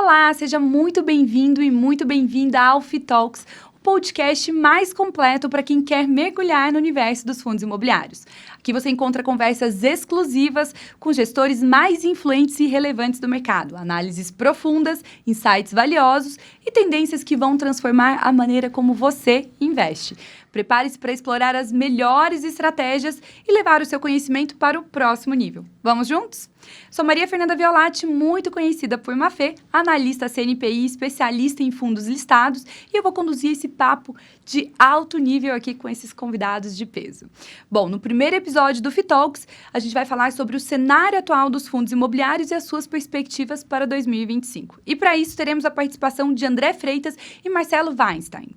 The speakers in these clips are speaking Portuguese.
Olá, seja muito bem-vindo e muito bem-vinda ao FITalks, o podcast mais completo para quem quer mergulhar no universo dos fundos imobiliários. Aqui você encontra conversas exclusivas com gestores mais influentes e relevantes do mercado, análises profundas, insights valiosos e tendências que vão transformar a maneira como você investe. Prepare-se para explorar as melhores estratégias e levar o seu conhecimento para o próximo nível. Vamos juntos? Sou Maria Fernanda Violatti, muito conhecida por Mafê, analista CNPI, especialista em fundos listados, e eu vou conduzir esse papo de alto nível aqui com esses convidados de peso. Bom, no primeiro episódio do FITalks, a gente vai falar sobre o cenário atual dos fundos imobiliários e as suas perspectivas para 2025. E para isso, teremos a participação de André Freitas e Marcelo Weinstein.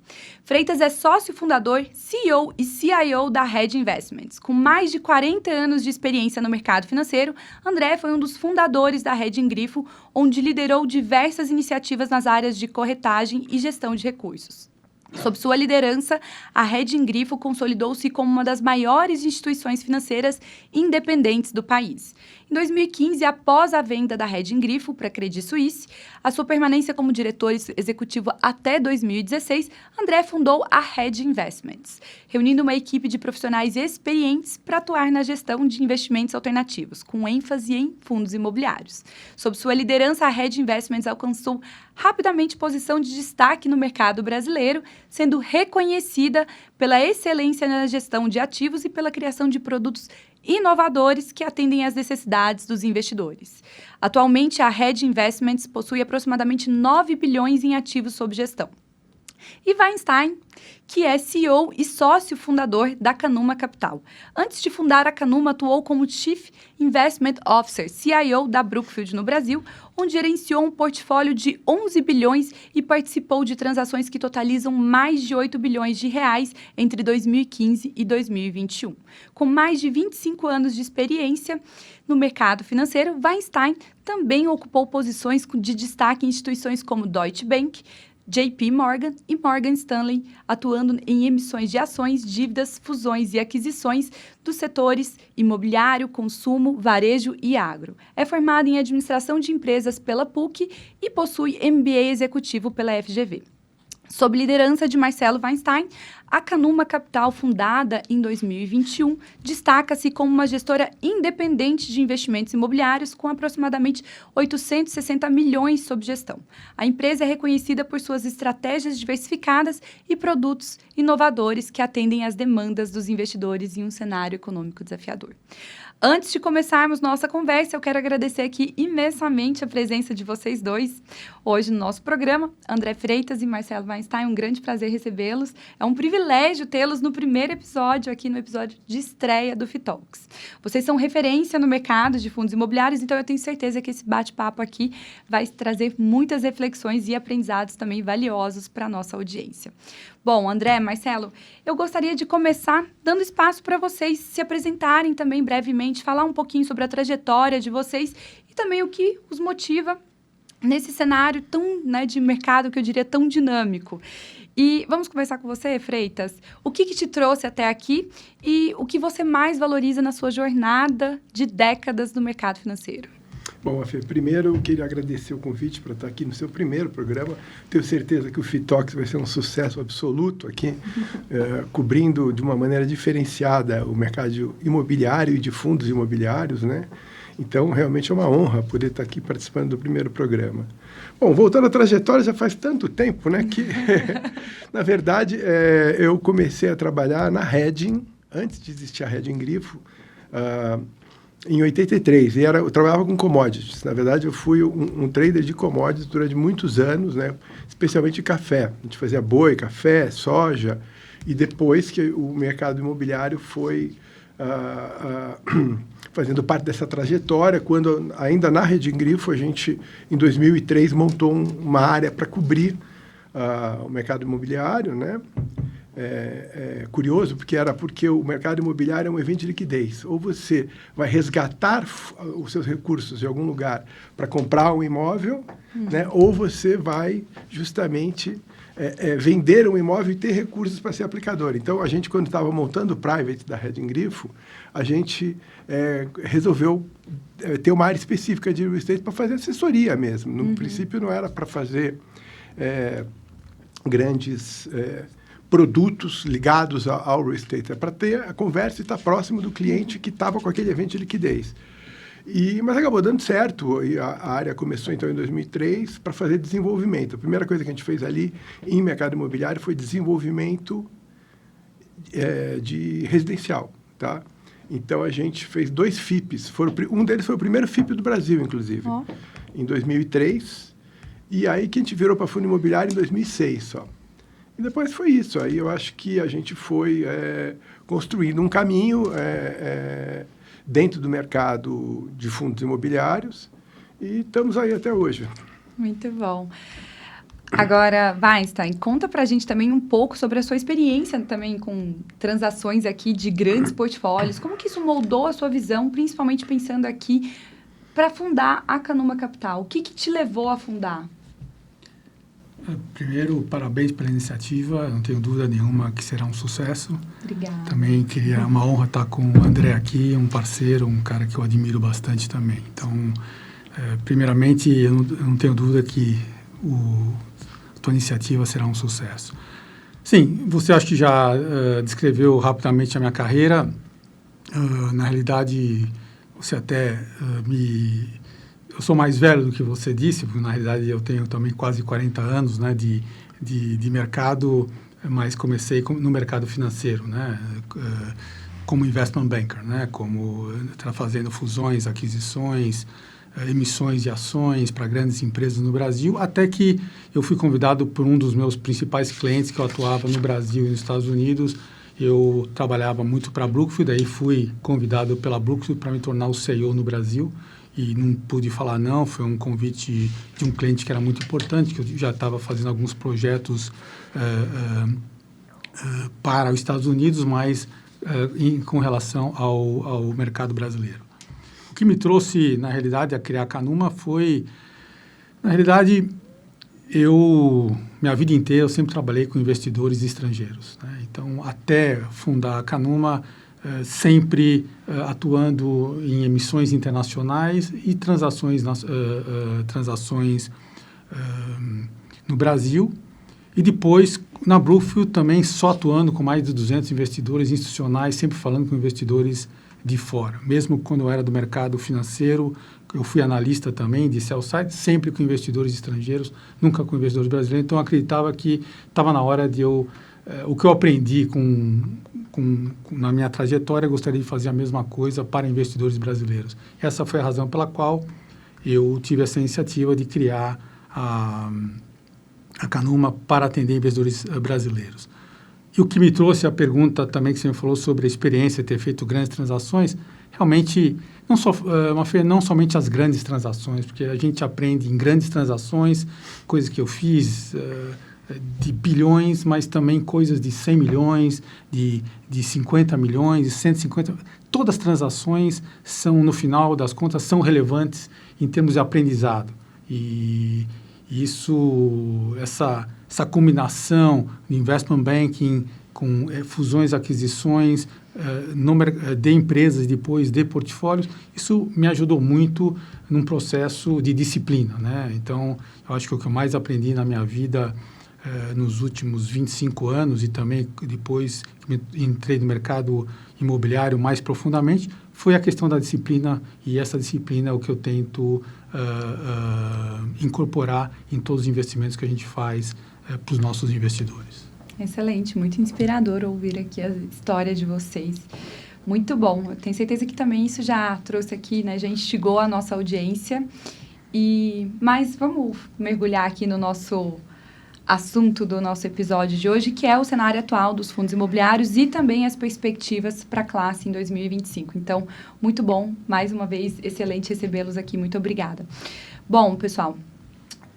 Freitas é sócio fundador, CEO e CIO da Hedge Investments. Com mais de 40 anos de experiência no mercado financeiro, André foi um dos fundadores da Hedge Grifo, onde liderou diversas iniciativas nas áreas de corretagem e gestão de recursos. Sob sua liderança, a Hedge Grifo consolidou-se como uma das maiores instituições financeiras independentes do país. Em 2015, após a venda da Hedge Grifo para a Credit Suisse, a sua permanência como diretor executivo até 2016, André fundou a Hedge Investments, reunindo uma equipe de profissionais experientes para atuar na gestão de investimentos alternativos, com ênfase em fundos imobiliários. Sob sua liderança, a Hedge Investments alcançou rapidamente posição de destaque no mercado brasileiro, sendo reconhecida pela excelência na gestão de ativos e pela criação de produtos inovadores que atendem às necessidades dos investidores. Atualmente, a Hedge Investments possui aproximadamente 9 bilhões em ativos sob gestão. E Weinstein, que é CEO e sócio fundador da Canuma Capital. Antes de fundar a Canuma, atuou como Chief Investment Officer, CIO da Brookfield no Brasil, onde gerenciou um portfólio de 11 bilhões e participou de transações que totalizam mais de 8 bilhões de reais entre 2015 e 2021. Com mais de 25 anos de experiência no mercado financeiro, Weinstein também ocupou posições de destaque em instituições como Deutsche Bank, JP Morgan e Morgan Stanley, atuando em emissões de ações, dívidas, fusões e aquisições dos setores imobiliário, consumo, varejo e agro. É formado em administração de empresas pela PUC e possui MBA executivo pela FGV. Sob liderança de Marcelo Weinstein, a Canuma Capital, fundada em 2021, destaca-se como uma gestora independente de investimentos imobiliários com aproximadamente 860 milhões sob gestão. A empresa é reconhecida por suas estratégias diversificadas e produtos inovadores que atendem às demandas dos investidores em um cenário econômico desafiador. Antes de começarmos nossa conversa, eu quero agradecer aqui imensamente a presença de vocês dois hoje no nosso programa. André Freitas e Marcelo Weinstein, um grande prazer recebê-los. É um privilégio tê-los no primeiro episódio, aqui no episódio de estreia do FITalks. Vocês são referência no mercado de fundos imobiliários, então eu tenho certeza que esse bate-papo aqui vai trazer muitas reflexões e aprendizados também valiosos para a nossa audiência. Bom, André, Marcelo, eu gostaria de começar dando espaço para vocês se apresentarem também brevemente, falar um pouquinho sobre a trajetória de vocês e também o que os motiva nesse cenário tão, de mercado, que eu diria tão dinâmico. E vamos começar com você, Freitas. O que te trouxe até aqui e o que você mais valoriza na sua jornada de décadas no mercado financeiro? Bom, Afê, primeiro eu queria agradecer o convite para estar aqui no seu primeiro programa. Tenho certeza que o FITalks vai ser um sucesso absoluto aqui, cobrindo de uma maneira diferenciada o mercado imobiliário e de fundos imobiliários, né? Então, realmente é uma honra poder estar aqui participando do primeiro programa. Bom, voltando à trajetória, já faz tanto tempo, né, que, na verdade, eu comecei a trabalhar na Hedging, antes de existir a Hedging Grifo, em 83, e eu trabalhava com commodities. Na verdade, eu fui um trader de commodities durante muitos anos, né? Especialmente café. A gente fazia boi, café, soja, e depois que o mercado imobiliário foi fazendo parte dessa trajetória, quando ainda na Hedge Grifo, a gente, em 2003, montou uma área para cobrir o mercado imobiliário, né? Curioso, porque o mercado imobiliário é um evento de liquidez. Ou você vai resgatar os seus recursos em algum lugar para comprar um imóvel, né? Ou você vai justamente vender um imóvel e ter recursos para ser aplicador. Então, a gente, quando estava montando o private da Redding Grifo, a gente resolveu ter uma área específica de real estate para fazer assessoria mesmo. No princípio, não era para fazer grandes produtos ligados ao real estate. É para ter a conversa e estar próximo do cliente que estava com aquele evento de liquidez. Mas acabou dando certo, e a área começou então em 2003 para fazer desenvolvimento. A primeira coisa que a gente fez ali em mercado imobiliário foi desenvolvimento de residencial, tá? Então a gente fez 2 FIPs, um deles foi o primeiro FIP do Brasil, inclusive, em 2003, e aí que a gente virou para fundo imobiliário em 2006 só. E depois foi isso, aí eu acho que a gente foi construindo um caminho dentro do mercado de fundos imobiliários e estamos aí até hoje. Muito bom. Agora, Weinstein, conta pra gente também um pouco sobre a sua experiência também com transações aqui de grandes portfólios. Como que isso moldou a sua visão, principalmente pensando aqui para fundar a Canuma Capital? O que te levou a fundar? Primeiro, parabéns pela iniciativa, não tenho dúvida nenhuma que será um sucesso. Obrigada. Também é uma honra estar com o André aqui, um parceiro, um cara que eu admiro bastante também. Então, primeiramente, eu não tenho dúvida que a tua iniciativa será um sucesso. Sim, você acho que já descreveu rapidamente a minha carreira. Na realidade, você até eu sou mais velho do que você disse, porque na realidade eu tenho também quase 40 anos, né, de mercado, mas comecei no mercado financeiro, né, como investment banker, né, como fazendo fusões, aquisições, emissões de ações para grandes empresas no Brasil, até que eu fui convidado por um dos meus principais clientes que eu atuava no Brasil e nos Estados Unidos. Eu trabalhava muito para a Brookfield, daí fui convidado pela Brookfield para me tornar o CEO no Brasil. E não pude falar não, foi um convite de um cliente que era muito importante, que eu já estava fazendo alguns projetos para os Estados Unidos, mas com relação ao mercado brasileiro. O que me trouxe, na realidade, a criar a Canuma foi, na realidade, minha vida inteira, eu sempre trabalhei com investidores estrangeiros, né? Então, até fundar a Canuma, sempre atuando em emissões internacionais e transações no Brasil. E depois, na Brookfield, também só atuando com mais de 200 investidores institucionais, sempre falando com investidores de fora. Mesmo quando eu era do mercado financeiro, eu fui analista também de sell-side, sempre com investidores estrangeiros, nunca com investidores brasileiros. Então, eu acreditava que estava na hora de o que eu aprendi na minha trajetória, eu gostaria de fazer a mesma coisa para investidores brasileiros. Essa foi a razão pela qual eu tive essa iniciativa de criar a Canuma para atender investidores brasileiros. E o que me trouxe a pergunta também que você me falou sobre a experiência de ter feito grandes transações, realmente, não somente as grandes transações, porque a gente aprende em grandes transações, coisas que eu fiz de bilhões, mas também coisas de 100 milhões, de 50 milhões, de 150... Todas as transações são, no final das contas, são relevantes em termos de aprendizado. E essa combinação de investment banking com fusões, aquisições de empresas, depois de portfólios, isso me ajudou muito num processo de disciplina, né? Então, eu acho que o que eu mais aprendi na minha vida nos últimos 25 anos e também depois entrei no mercado imobiliário mais profundamente, foi a questão da disciplina, e essa disciplina é o que eu tento incorporar em todos os investimentos que a gente faz para os nossos investidores. Excelente, muito inspirador ouvir aqui a história de vocês. Muito bom, eu tenho certeza que também isso já trouxe aqui, né, já instigou a nossa audiência. Mas vamos mergulhar aqui no nosso assunto do nosso episódio de hoje, que é o cenário atual dos fundos imobiliários e também as perspectivas para a classe em 2025. Então, muito bom, mais uma vez, excelente recebê-los aqui, muito obrigada. Bom, pessoal,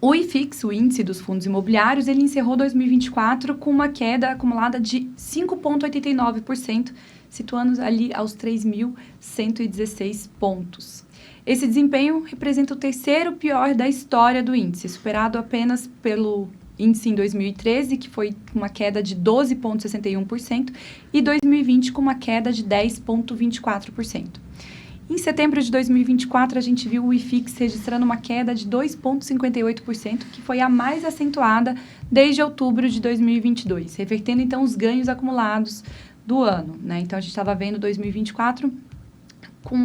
o IFIX, o índice dos fundos imobiliários, ele encerrou 2024 com uma queda acumulada de 5,89%, situando ali aos 3.116 pontos. Esse desempenho representa o terceiro pior da história do índice, superado apenas pelo índice em 2013, que foi uma queda de 12,61%, e 2020 com uma queda de 10,24%. Em setembro de 2024, a gente viu o IFIX registrando uma queda de 2,58%, que foi a mais acentuada desde outubro de 2022, revertendo, então, os ganhos acumulados do ano, né? Então, a gente estava vendo 2024 com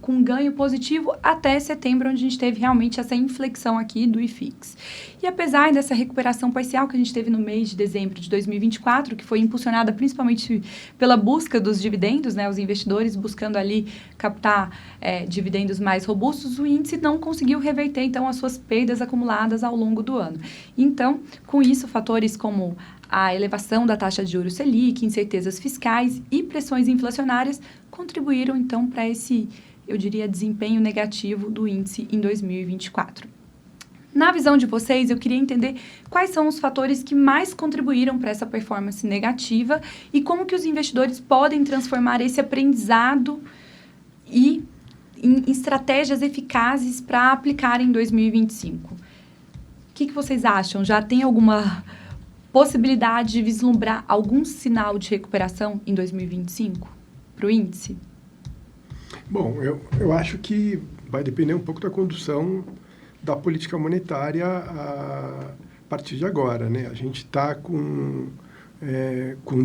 um ganho positivo até setembro, onde a gente teve realmente essa inflexão aqui do IFIX. E apesar dessa recuperação parcial que a gente teve no mês de dezembro de 2024, que foi impulsionada principalmente pela busca dos dividendos, né, os investidores buscando ali captar dividendos mais robustos, o índice não conseguiu reverter, então, as suas perdas acumuladas ao longo do ano. Então, com isso, fatores como a elevação da taxa de juros Selic, incertezas fiscais e pressões inflacionárias contribuíram, então, para esse, eu diria, desempenho negativo do índice em 2024. Na visão de vocês, eu queria entender quais são os fatores que mais contribuíram para essa performance negativa e como que os investidores podem transformar esse aprendizado em estratégias eficazes para aplicar em 2025. O que vocês acham? Já tem alguma possibilidade de vislumbrar algum sinal de recuperação em 2025 para o índice? Bom, eu acho que vai depender um pouco da condução da política monetária a partir de agora, né? A gente está com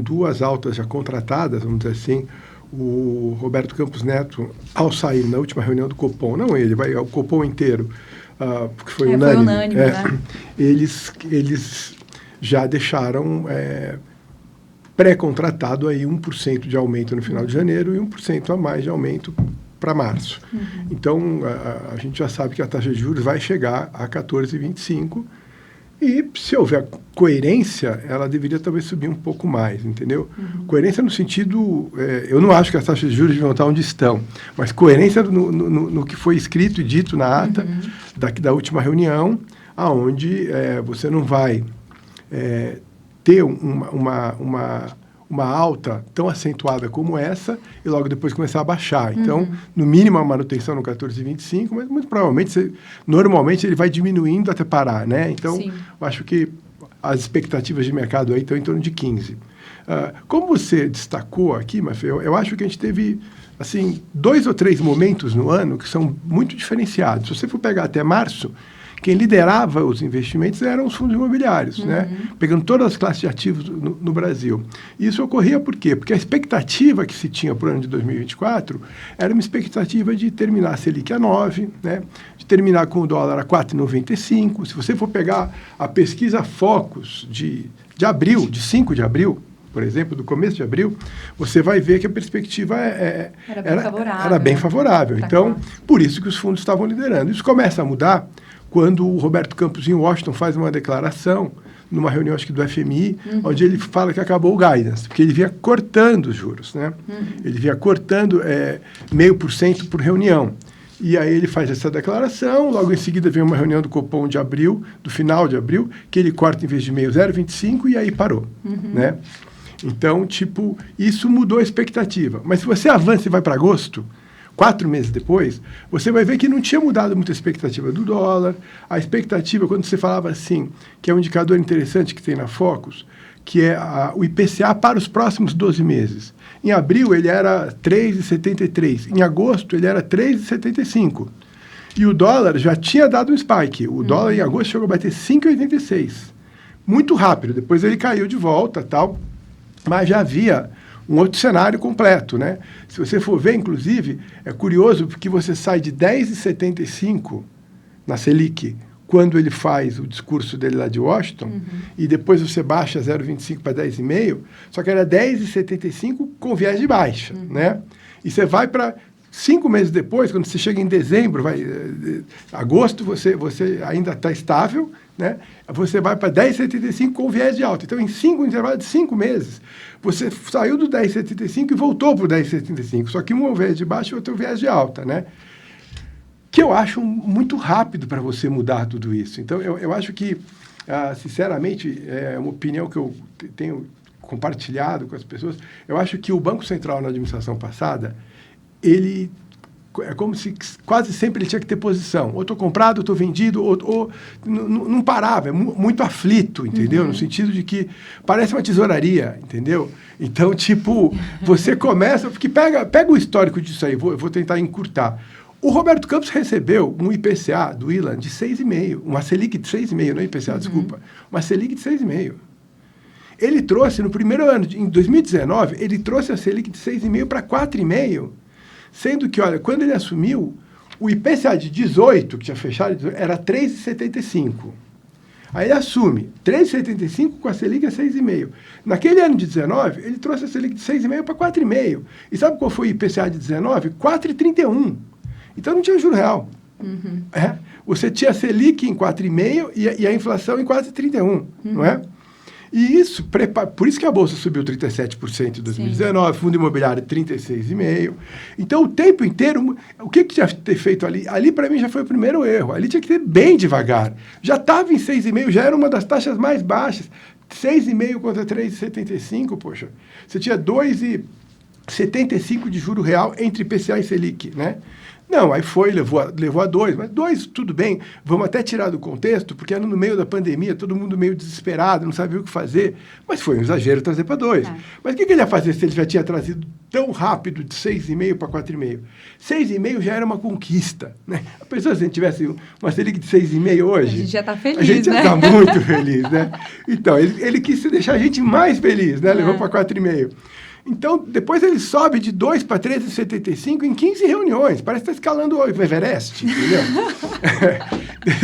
duas altas já contratadas, vamos dizer assim. O Roberto Campos Neto, ao sair na última reunião do Copom, não ele, vai o Copom inteiro, porque foi unânime, né? Eles já deixaram pré-contratado aí 1% de aumento no final de janeiro e 1% a mais de aumento para março. Uhum. Então, a gente já sabe que a taxa de juros vai chegar a 14,25 e, se houver coerência, ela deveria talvez subir um pouco mais, entendeu? Uhum. Coerência no sentido... eu não acho que as taxas de juros deviam estar onde estão, mas coerência no que foi escrito e dito na ata da última reunião, aonde você não vai ter uma alta tão acentuada como essa e logo depois começar a baixar. Então, no mínimo, a manutenção no 14,25, mas muito provavelmente, normalmente, ele vai diminuindo até parar, né? Então, eu acho que as expectativas de mercado aí estão em torno de 15. Como você destacou aqui, Mafê, eu acho que a gente teve, assim, 2 ou 3 momentos no ano que são muito diferenciados. Se você for pegar até março, quem liderava os investimentos eram os fundos imobiliários, né? Pegando todas as classes de ativos no Brasil. Isso ocorria por quê? Porque a expectativa que se tinha para o ano de 2024 era uma expectativa de terminar a Selic a 9, né? De terminar com o dólar a 4,95. Se você for pegar a pesquisa Focus de abril, de 5 de abril, por exemplo, do começo de abril, você vai ver que a perspectiva era bem favorável. Então, por isso que os fundos estavam liderando. Isso começa a mudar quando o Roberto Campos, em Washington, faz uma declaração, numa reunião, acho que do FMI, onde ele fala que acabou o guidance, porque ele vinha cortando os juros, né? Ele vinha cortando 0,5% por reunião. E aí ele faz essa declaração, logo em seguida vem uma reunião do Copom de abril, do final de abril, que ele corta em vez de 0,25 e aí parou, né? Então, isso mudou a expectativa. Mas se você avança e vai para agosto, 4 meses depois, você vai ver que não tinha mudado muito a expectativa do dólar. A expectativa, quando você falava assim, que é um indicador interessante que tem na Focus, que é o IPCA para os próximos 12 meses. Em abril, ele era 3,73. Em agosto, ele era 3,75. E o dólar já tinha dado um spike. O dólar, em agosto, chegou a bater 5,86. Muito rápido. Depois ele caiu de volta, tal. Mas já havia um outro cenário completo, né? Se você for ver, inclusive, é curioso porque você sai de 10,75 na Selic, quando ele faz o discurso dele lá de Washington, e depois você baixa 0,25 para 10,5, só que era 10,75 com viés de baixa, né? E você vai para 5 meses depois, quando você chega em dezembro, agosto, você ainda está estável, né? Você vai para 10,75 com viés de alta. Então, em intervalo de 5 meses, você saiu do 10,75 e voltou para o 10,75. Só que um é o viés de baixa e outro é o viés de alta, né? Que eu acho muito rápido para você mudar tudo isso. Então, eu acho que, sinceramente, é uma opinião que eu tenho compartilhado com as pessoas. Eu acho que o Banco Central, na administração passada, ele é como se quase sempre ele tinha que ter posição. Ou estou comprado, ou estou vendido, ou não parava, é muito aflito, entendeu? No sentido de que parece uma tesouraria, entendeu? Então, tipo, você começa... Porque pega o histórico disso aí, eu vou tentar encurtar. O Roberto Campos recebeu um IPCA do Ilan de 6,5%, uma Selic de 6,5%, não é IPCA, desculpa, uma Selic de 6,5%. Ele trouxe, no primeiro ano, em 2019, ele trouxe a Selic de 6,5% para 4,5%, sendo que, olha, quando ele assumiu, o IPCA de 18, que tinha fechado, era 3,75%. Aí ele assume 3,75 com a Selic a 6,5. Naquele ano de 19, ele trouxe a Selic de 6,5 para 4,5. E sabe qual foi o IPCA de 19? 4,31. Então não tinha juro real. Você tinha a Selic em 4,5 e a inflação em quase 31, não é? E isso, por isso que a Bolsa subiu 37% em 2019, fundo imobiliário 36,5%. Então, o tempo inteiro, o que tinha que ter feito ali? Ali, para mim, já foi o primeiro erro. Ali tinha que ter bem devagar. Já estava em 6,5%, já era uma das taxas mais baixas. 6,5% contra 3,75%, poxa. Você tinha 2,75% de juro real entre IPCA e Selic, né? Não, aí levou a 2, mas 2, tudo bem, vamos até tirar do contexto, porque era no meio da pandemia, todo mundo meio desesperado, não sabia o que fazer, mas foi um exagero trazer para 2. Mas o que ele ia fazer se ele já tinha trazido tão rápido de 6,5 para 4,5? 6,5 já era uma conquista, né? A pessoa, se a gente tivesse uma Selic de 6,5 hoje... A gente já está feliz, a gente né? já está muito feliz, né? Então, ele quis deixar a gente mais feliz, né? Levou para 4,5. Então, depois ele sobe de 2 para 13,75 em 15 reuniões. Parece que está escalando o Everest, entendeu?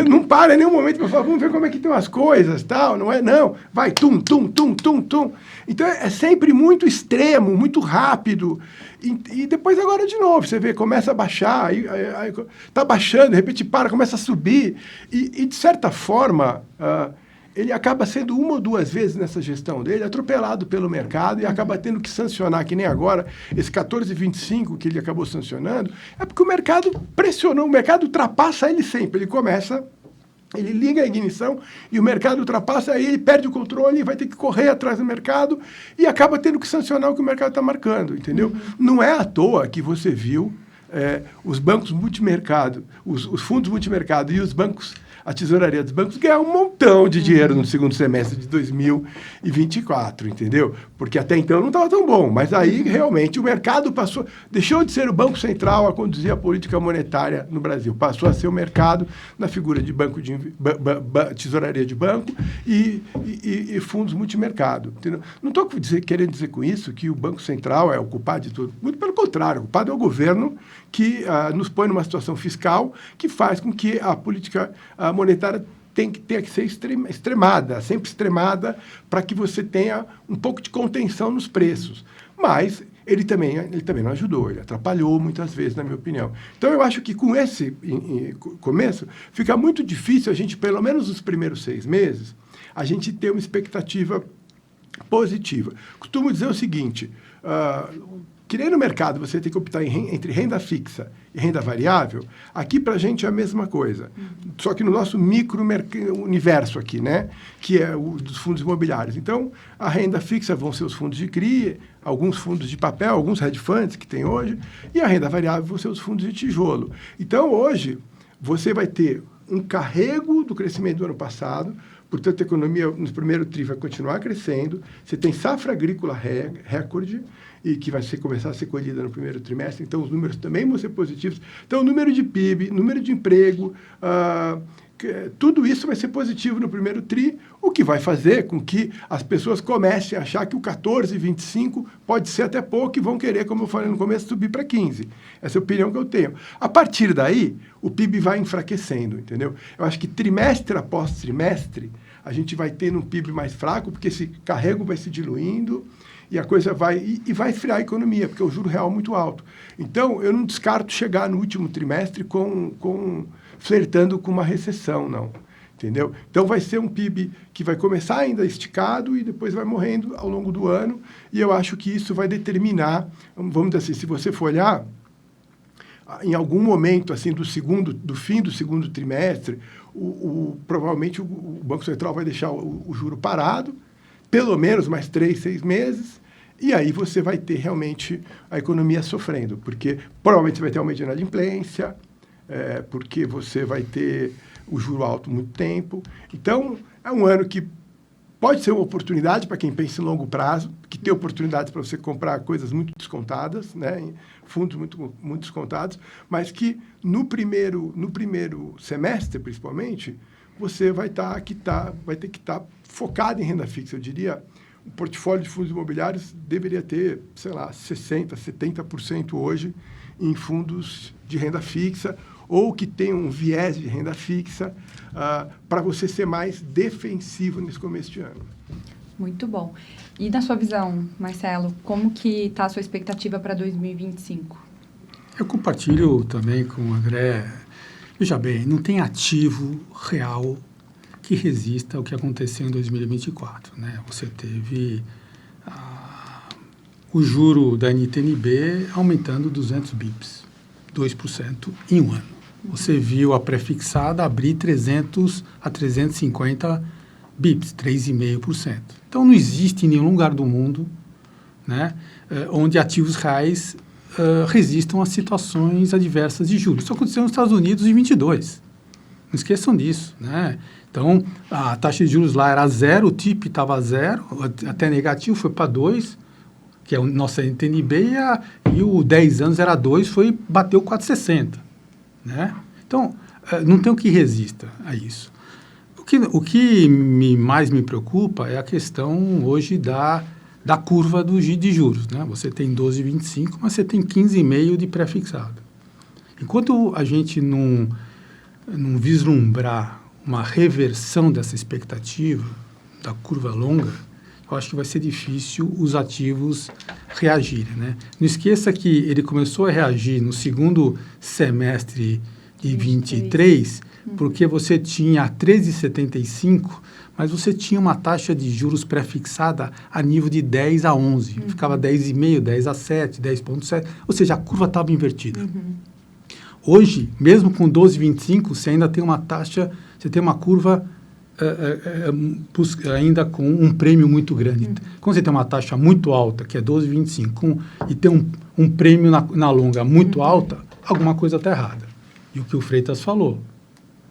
Não para em nenhum momento para falar, vamos ver como é que estão as coisas, tal, não é? Não, vai, tum, tum, tum, tum, tum. Então, é sempre muito extremo, muito rápido. E depois agora de novo, você vê, começa a baixar, está baixando, de repente para, começa a subir. E de certa forma... ele acaba sendo uma ou duas vezes nessa gestão dele atropelado pelo mercado e acaba tendo que sancionar, que nem agora, esse 14,25 que ele acabou sancionando, é porque o mercado pressionou, o mercado ultrapassa ele sempre, ele liga a ignição e o mercado ultrapassa, aí ele perde o controle e vai ter que correr atrás do mercado e acaba tendo que sancionar o que o mercado está marcando, entendeu? Não é à toa que você viu os bancos multimercado, os fundos multimercado e os bancos, a tesouraria dos bancos, ganhar um montão de dinheiro no segundo semestre de 2024, entendeu? Porque até então não estava tão bom, mas aí realmente o mercado deixou de ser o Banco Central a conduzir a política monetária no Brasil, passou a ser o mercado na figura de banco tesouraria de banco e fundos multimercado, entendeu? Não estou querendo dizer com isso que o Banco Central é o culpado de tudo, muito pelo contrário, o culpado é o governo que nos põe numa situação fiscal que faz com que a política monetária tem que ser extremada, sempre extremada, para que você tenha um pouco de contenção nos preços. Mas ele também não ajudou, ele atrapalhou muitas vezes, na minha opinião. Então, eu acho que com esse começo, fica muito difícil a gente, pelo menos nos primeiros 6 meses, a gente ter uma expectativa positiva. Costumo dizer o seguinte... que nem no mercado você tem que optar entre renda fixa e renda variável, aqui para a gente é a mesma coisa. Só que no nosso micro-universo aqui, né? Que é o dos fundos imobiliários. Então, a renda fixa vão ser os fundos de CRI, alguns fundos de papel, alguns hedge funds que tem hoje, e a renda variável vão ser os fundos de tijolo. Então, hoje, você vai ter um carrego do crescimento do ano passado, portanto, a economia no primeiro tri vai continuar crescendo, você tem safra agrícola recorde, e que vai começar a ser colhida no primeiro trimestre, então os números também vão ser positivos. Então, o número de PIB, número de emprego, tudo isso vai ser positivo no primeiro tri, o que vai fazer com que as pessoas comecem a achar que o 14,25 pode ser até pouco e vão querer, como eu falei no começo, subir para 15. Essa é a opinião que eu tenho. A partir daí, o PIB vai enfraquecendo, entendeu? Eu acho que trimestre após trimestre, a gente vai tendo um PIB mais fraco, porque esse carrego vai se diluindo, e a coisa vai esfriar a economia, porque o juro real é muito alto. Então, eu não descarto chegar no último trimestre flertando com uma recessão, não. Entendeu? Então, vai ser um PIB que vai começar ainda esticado e depois vai morrendo ao longo do ano, e eu acho que isso vai determinar, vamos dizer assim, se você for olhar, em algum momento assim do fim do segundo trimestre, provavelmente o Banco Central vai deixar o juro parado, pelo menos mais 3, 6 meses, E aí você vai ter realmente a economia sofrendo, porque provavelmente você vai ter aumento de inadimplência, porque você vai ter o juro alto muito tempo. Então, é um ano que pode ser uma oportunidade para quem pensa em longo prazo, que tem oportunidades para você comprar coisas muito descontadas, né, em fundos muito descontados, mas que no primeiro semestre, principalmente, você vai ter que estar focado em renda fixa. Eu diria, o portfólio de fundos imobiliários deveria ter, sei lá, 60%, 70% hoje em fundos de renda fixa, ou que tenham um viés de renda fixa, para você ser mais defensivo nesse começo de ano. Muito bom. E na sua visão, Marcelo, como que está a sua expectativa para 2025? Eu compartilho também com o André. Veja bem, não tem ativo real que resista ao que aconteceu em 2024. Né? Você teve o juro da NTN-B aumentando 200 bips, 2% em um ano. Você viu a pré-fixada abrir 300 a 350 bips, 3,5%. Então, não existe em nenhum lugar do mundo, né, onde ativos reais resistam a situações adversas de juros. Isso aconteceu nos Estados Unidos em 22. Não esqueçam disso, né? Então, a taxa de juros lá era 0, o TIP estava 0, até negativo, foi para 2, que é a nossa NTN-B, e o 10 anos era 2, bateu 4,60. Né? Então, não tem o que resista a isso. O que mais me preocupa é a questão hoje da curva de juros. Né? Você tem 12,25, mas você tem 15,5 de pré-fixado. Enquanto a gente não vislumbrar uma reversão dessa expectativa da curva longa, eu acho que vai ser difícil os ativos reagirem. Né? Não esqueça que ele começou a reagir no segundo semestre de 23, porque você tinha 13,75, mas você tinha uma taxa de juros pré-fixada a nível de 10 a 11. Ficava 10,5, 10 a 7, 10,7, ou seja, a curva estava invertida. Hoje, mesmo com 12,25, você ainda tem uma taxa, você tem uma curva ainda com um prêmio muito grande. Quando você tem uma taxa muito alta, que é 12,25, e tem um prêmio na longa muito alta, alguma coisa está errada. E o que o Freitas falou,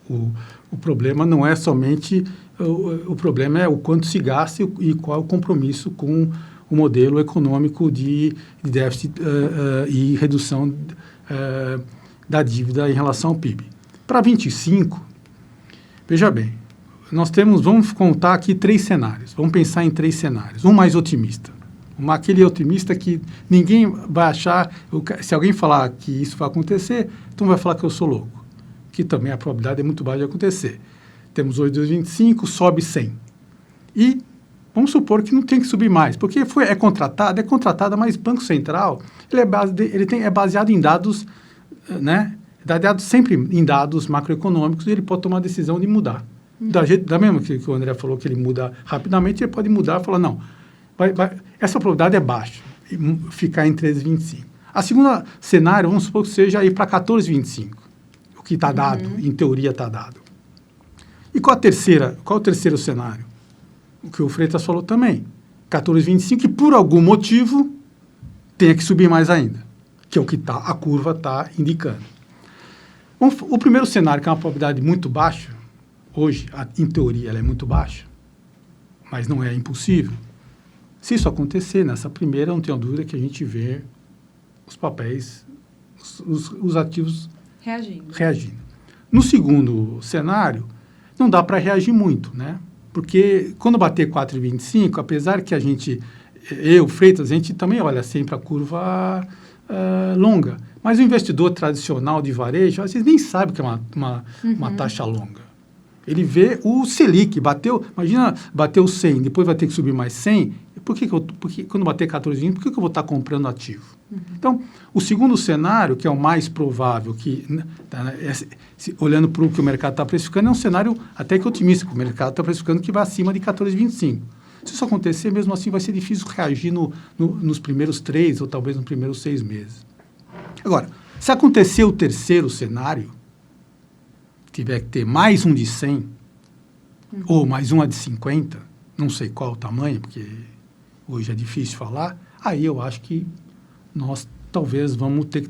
o problema não é somente, o problema é o quanto se gasta e qual é o compromisso com o modelo econômico de déficit e redução da dívida em relação ao PIB. Para 25, veja bem, vamos contar aqui 3 cenários. Vamos pensar em 3 cenários. Um mais otimista. Aquele otimista que ninguém vai achar... Se alguém falar que isso vai acontecer, então vai falar que eu sou louco. Que também a probabilidade é muito baixa de acontecer. Temos hoje 2,25, sobe 100. E vamos supor que não tem que subir mais, porque é contratada, mas o Banco Central é baseado em dados, né? Baseado sempre em dados macroeconômicos, e ele pode tomar a decisão de mudar. Da mesma que o André falou que ele muda rapidamente, ele pode mudar e falar, não, essa probabilidade é baixa, ficar em 13,25. A segunda cenário, vamos supor que seja ir para 14,25, o que está dado, em teoria está dado. E qual o terceiro cenário? O que o Freitas falou também, 14,25, e por algum motivo tenha que subir mais ainda, que é o que a curva está indicando. O primeiro cenário, que é uma probabilidade muito baixa, hoje, em teoria, ela é muito baixa, mas não é impossível. Se isso acontecer, nessa primeira, não tenho dúvida que a gente vê os papéis, os ativos reagindo. No segundo cenário, não dá para reagir muito, né? Porque quando bater 4,25, apesar que Freitas, a gente também olha sempre a curva longa, mas o investidor tradicional de varejo, às vezes nem sabe que é uma taxa longa. Ele vê o Selic, imagina, bateu 100, depois vai ter que subir mais 100, porque quando bater 14,20, por que eu vou estar comprando ativo? Então, o segundo cenário, que é o mais provável, olhando para o que o mercado está precificando, é um cenário até que otimista, que o mercado está precificando que vai acima de 14,25. Se isso acontecer, mesmo assim, vai ser difícil reagir nos primeiros 3 ou talvez nos primeiros 6 meses. Agora, se acontecer o terceiro cenário, tiver que ter mais um de 100, ou mais uma de 50, não sei qual o tamanho, porque hoje é difícil falar, aí eu acho que nós talvez vamos ter que,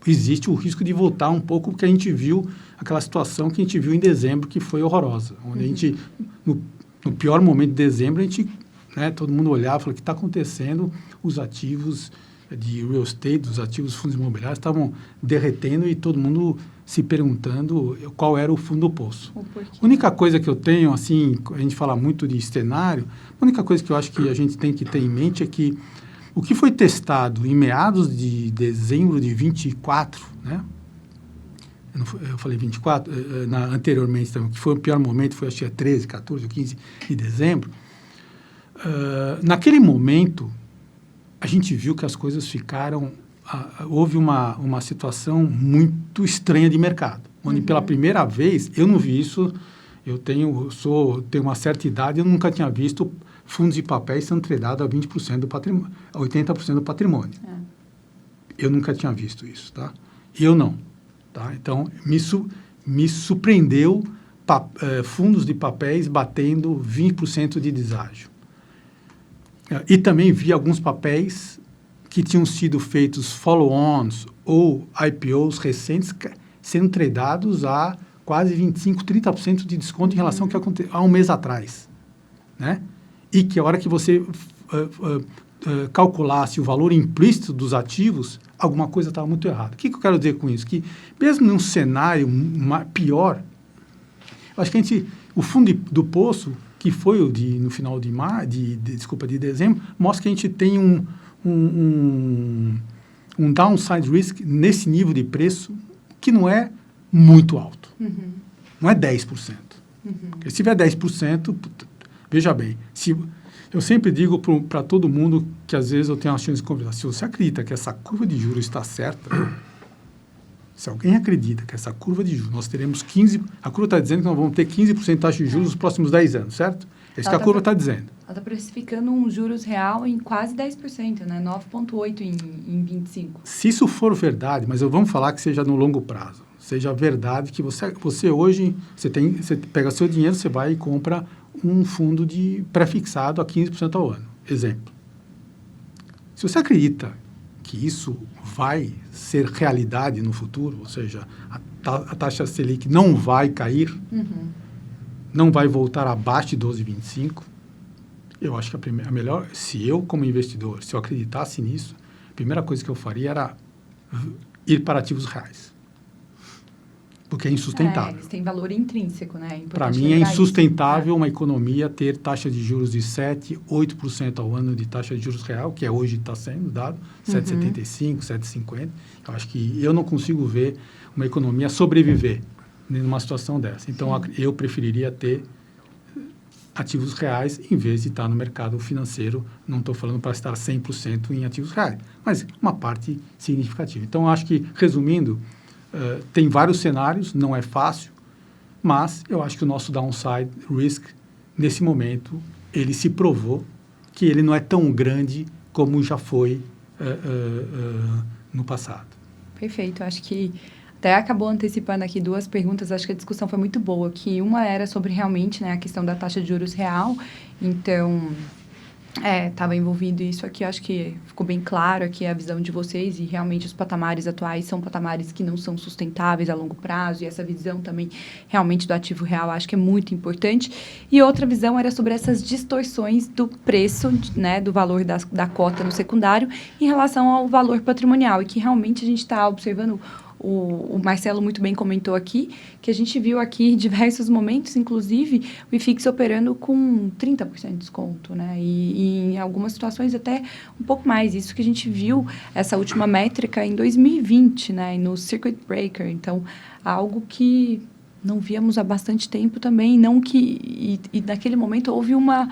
existe o risco de voltar um pouco, porque a gente viu aquela situação que a gente viu em dezembro, que foi horrorosa, onde a gente, no pior momento de dezembro, a gente, né, todo mundo olhava e falou, o que está acontecendo? Os ativos de real estate, os ativos fundos imobiliários estavam derretendo e todo mundo se perguntando qual era o fundo do poço. A única coisa que eu tenho, assim, a gente fala muito de cenário, a única coisa que eu acho que a gente tem que ter em mente é que o que foi testado em meados de dezembro de 24, né? Eu falei 24, anteriormente também, que foi o pior momento, foi acho que 13, 14 ou 15 de dezembro. Naquele momento, a gente viu que as coisas ficaram... houve uma situação muito estranha de mercado, onde pela primeira vez, eu não vi isso, eu tenho uma certa idade, eu nunca tinha visto fundos de papéis sendo tradeados a 20% do patrimônio, a 80% do patrimônio. Eu nunca tinha visto isso, tá? Eu não, tá? Então, me surpreendeu fundos de papéis batendo 20% de deságio. E também vi alguns papéis que tinham sido feitos follow-ons ou IPOs recentes sendo tradeados a quase 25%, 30% de desconto em relação ao que aconteceu há um mês atrás, né? E que a hora que você calculasse o valor implícito dos ativos, alguma coisa estava muito errada. O que eu quero dizer com isso? Que mesmo num cenário pior, eu acho que o fundo do poço, que foi no final de dezembro, mostra que a gente tem um downside risk nesse nível de preço que não é muito alto. Não é 10%. Porque se tiver 10%, veja bem, eu sempre digo para todo mundo que às vezes eu tenho a chance de conversar, se você acredita que essa curva de juros está certa, se alguém acredita que essa curva de juros, nós teremos 15%, a curva está dizendo que nós vamos ter 15% de taxa de juros nos próximos 10 anos, certo? É isso que a curva está dizendo. Ela está precificando um juros real em quase 10%, né? 9,8% em 25%. Se isso for verdade, mas vamos falar que seja no longo prazo, seja verdade que você hoje, você pega seu dinheiro, você vai e compra um fundo de pré-fixado a 15% ao ano. Exemplo. Se você acredita que isso vai ser realidade no futuro, ou seja, a taxa Selic não vai cair, não vai voltar abaixo de 12,25, eu acho que a melhor, se eu como investidor, se eu acreditasse nisso, a primeira coisa que eu faria era ir para ativos reais. Porque é insustentável. Eles têm valor intrínseco, né? Para mim é insustentável uma economia ter taxa de juros de 7%, 8% ao ano de taxa de juros real, que hoje está sendo dado, 7,75%, 7,50%. Eu acho que eu não consigo ver uma economia sobreviver numa situação dessa. Então, eu preferiria ter ativos reais em vez de estar no mercado financeiro. Não estou falando para estar 100% em ativos reais, mas uma parte significativa. Então, eu acho que, resumindo, tem vários cenários, não é fácil, mas eu acho que o nosso downside risk, nesse momento, ele se provou que ele não é tão grande como já foi no passado. Perfeito, acho que até acabou antecipando aqui duas perguntas, acho que a discussão foi muito boa, que uma era sobre realmente, né, a questão da taxa de juros real, então estava envolvido isso aqui, acho que ficou bem claro aqui a visão de vocês e realmente os patamares atuais são patamares que não são sustentáveis a longo prazo e essa visão também realmente do ativo real acho que é muito importante. E outra visão era sobre essas distorções do preço, né, do valor da cota no secundário em relação ao valor patrimonial e que realmente a gente está observando. O Marcelo muito bem comentou aqui, que a gente viu aqui em diversos momentos, inclusive, o IFIX operando com 30% de desconto, né? E em algumas situações até um pouco mais. Isso que a gente viu, essa última métrica em 2020, né? No Circuit Breaker. Então, algo que não víamos há bastante tempo também. Não que, e naquele momento houve uma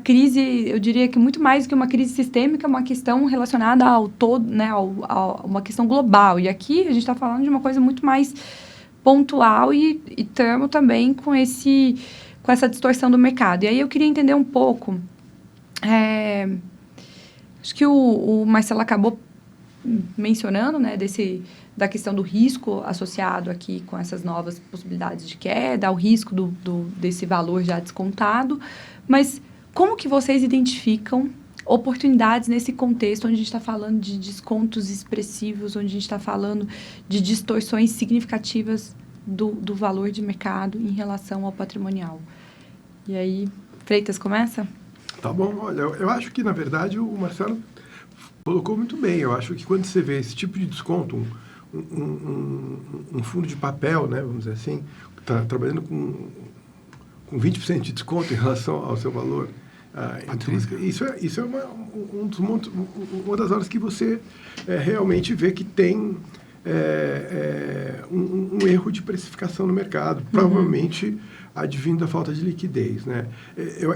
crise, eu diria que muito mais do que uma crise sistêmica, uma questão relacionada ao todo, né, a uma questão global. E aqui a gente está falando de uma coisa muito mais pontual e estamos também com essa distorção do mercado. E aí eu queria entender um pouco, acho que o Marcelo acabou mencionando, né, da questão do risco associado aqui com essas novas possibilidades de queda, o risco desse valor já descontado, mas como que vocês identificam oportunidades nesse contexto onde a gente está falando de descontos expressivos, onde a gente está falando de distorções significativas do valor de mercado em relação ao patrimonial. E aí, Freitas, começa? Tá bom, olha, eu acho que, na verdade, o Marcelo colocou muito bem. Eu acho que quando você vê esse tipo de desconto, um fundo de papel, né, vamos dizer assim, está trabalhando com 20% de desconto em relação ao seu valor intrínseco, isso é uma das horas que você realmente vê que tem um erro de precificação no mercado, provavelmente advindo da falta de liquidez, né?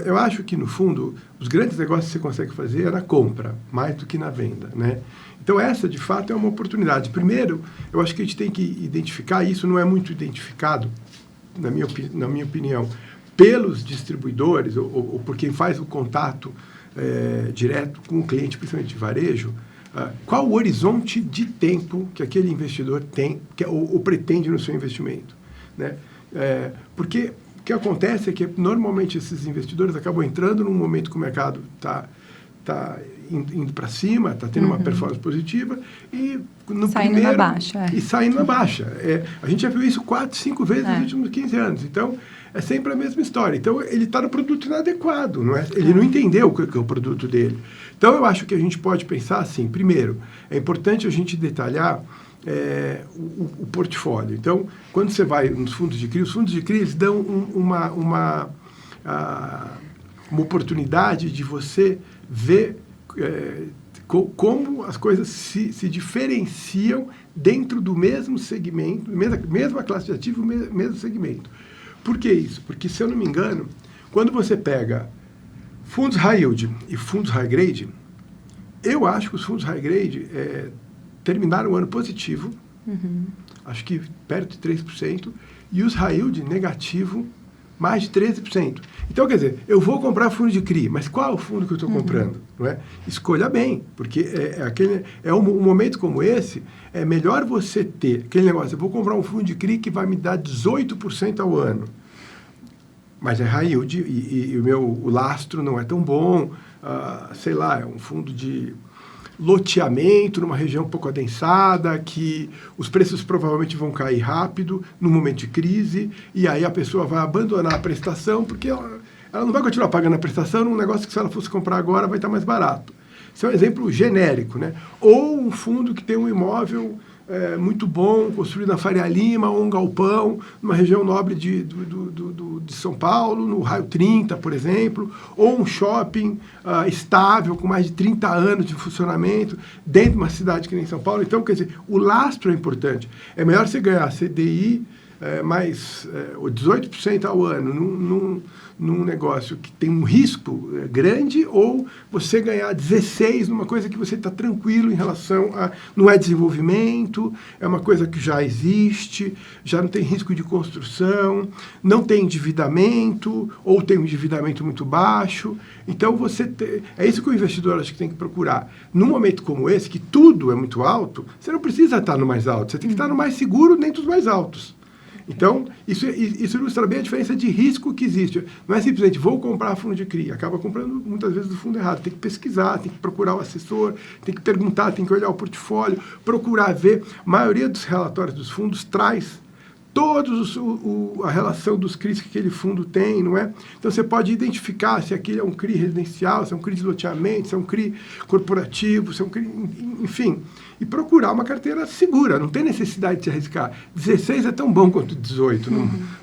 Eu acho que, no fundo, os grandes negócios que você consegue fazer é na compra, mais do que na venda, né? Então, essa, de fato, é uma oportunidade. Primeiro, eu acho que a gente tem que identificar, isso não é muito identificado, na minha opinião, pelos distribuidores ou por quem faz o contato direto com o cliente, principalmente de varejo, qual o horizonte de tempo que aquele investidor tem ou pretende no seu investimento, né? Porque o que acontece é que, normalmente, esses investidores acabam entrando num momento que o mercado está indo para cima, está tendo uma performance positiva, e saindo na baixa. E saindo na baixa. A gente já viu isso 4, 5 vezes nos últimos 15 anos. Então, é sempre a mesma história. Então, ele está no produto inadequado, não é? Ele não entendeu o que é o produto dele. Então, eu acho que a gente pode pensar assim. Primeiro, é importante a gente detalhar o portfólio. Então, quando você vai nos fundos de CRI, os fundos de CRI eles dão uma oportunidade de você ver como as coisas se diferenciam dentro do mesmo segmento, mesma classe de ativo, mesmo segmento. Por que isso? Porque, se eu não me engano, quando você pega fundos high yield e fundos high grade, eu acho que os fundos high grade terminaram o ano positivo, acho que perto de 3%, e os high yield negativo, mais de 13%. Então, quer dizer, eu vou comprar fundo de CRI, mas qual é o fundo que eu estou comprando? Não é? Escolha bem, porque um momento como esse, é melhor você ter aquele negócio, eu vou comprar um fundo de CRI que vai me dar 18% ao ano, mas é high yield e o lastro não é tão bom, sei lá, é um fundo de loteamento numa região um pouco adensada, que os preços provavelmente vão cair rápido no momento de crise, e aí a pessoa vai abandonar a prestação, porque ela não vai continuar pagando a prestação num negócio que, se ela fosse comprar agora, vai estar mais barato. Isso é um exemplo genérico, né? Ou um fundo que tem um imóvel muito bom, construído na Faria Lima, ou um galpão, numa região nobre de São Paulo, no Raio 30, por exemplo, ou um shopping estável, com mais de 30 anos de funcionamento, dentro de uma cidade que nem São Paulo. Então, quer dizer, o lastro é importante. É melhor você ganhar CDI mais 18% ao ano num negócio que tem um risco grande, ou você ganhar 16% numa coisa que você está tranquilo em relação a... Não é desenvolvimento, é uma coisa que já existe, já não tem risco de construção, não tem endividamento, ou tem um endividamento muito baixo. Então, é isso que o investidor acho que tem que procurar. Num momento como esse, que tudo é muito alto, você não precisa estar no mais alto, você tem que estar no mais seguro dentro dos mais altos. Então, isso ilustra bem a diferença de risco que existe. Não é simplesmente, vou comprar fundo de CRI. Acaba comprando, muitas vezes, o fundo errado. Tem que pesquisar, tem que procurar o assessor, tem que perguntar, tem que olhar o portfólio, procurar ver. A maioria dos relatórios dos fundos traz a relação dos CRIs que aquele fundo tem, não é? Então, você pode identificar se aquele é um CRI residencial, se é um CRI de loteamento, se é um CRI corporativo, se é um CRI... Enfim, e procurar uma carteira segura. Não tem necessidade de se arriscar. 16 é tão bom quanto 18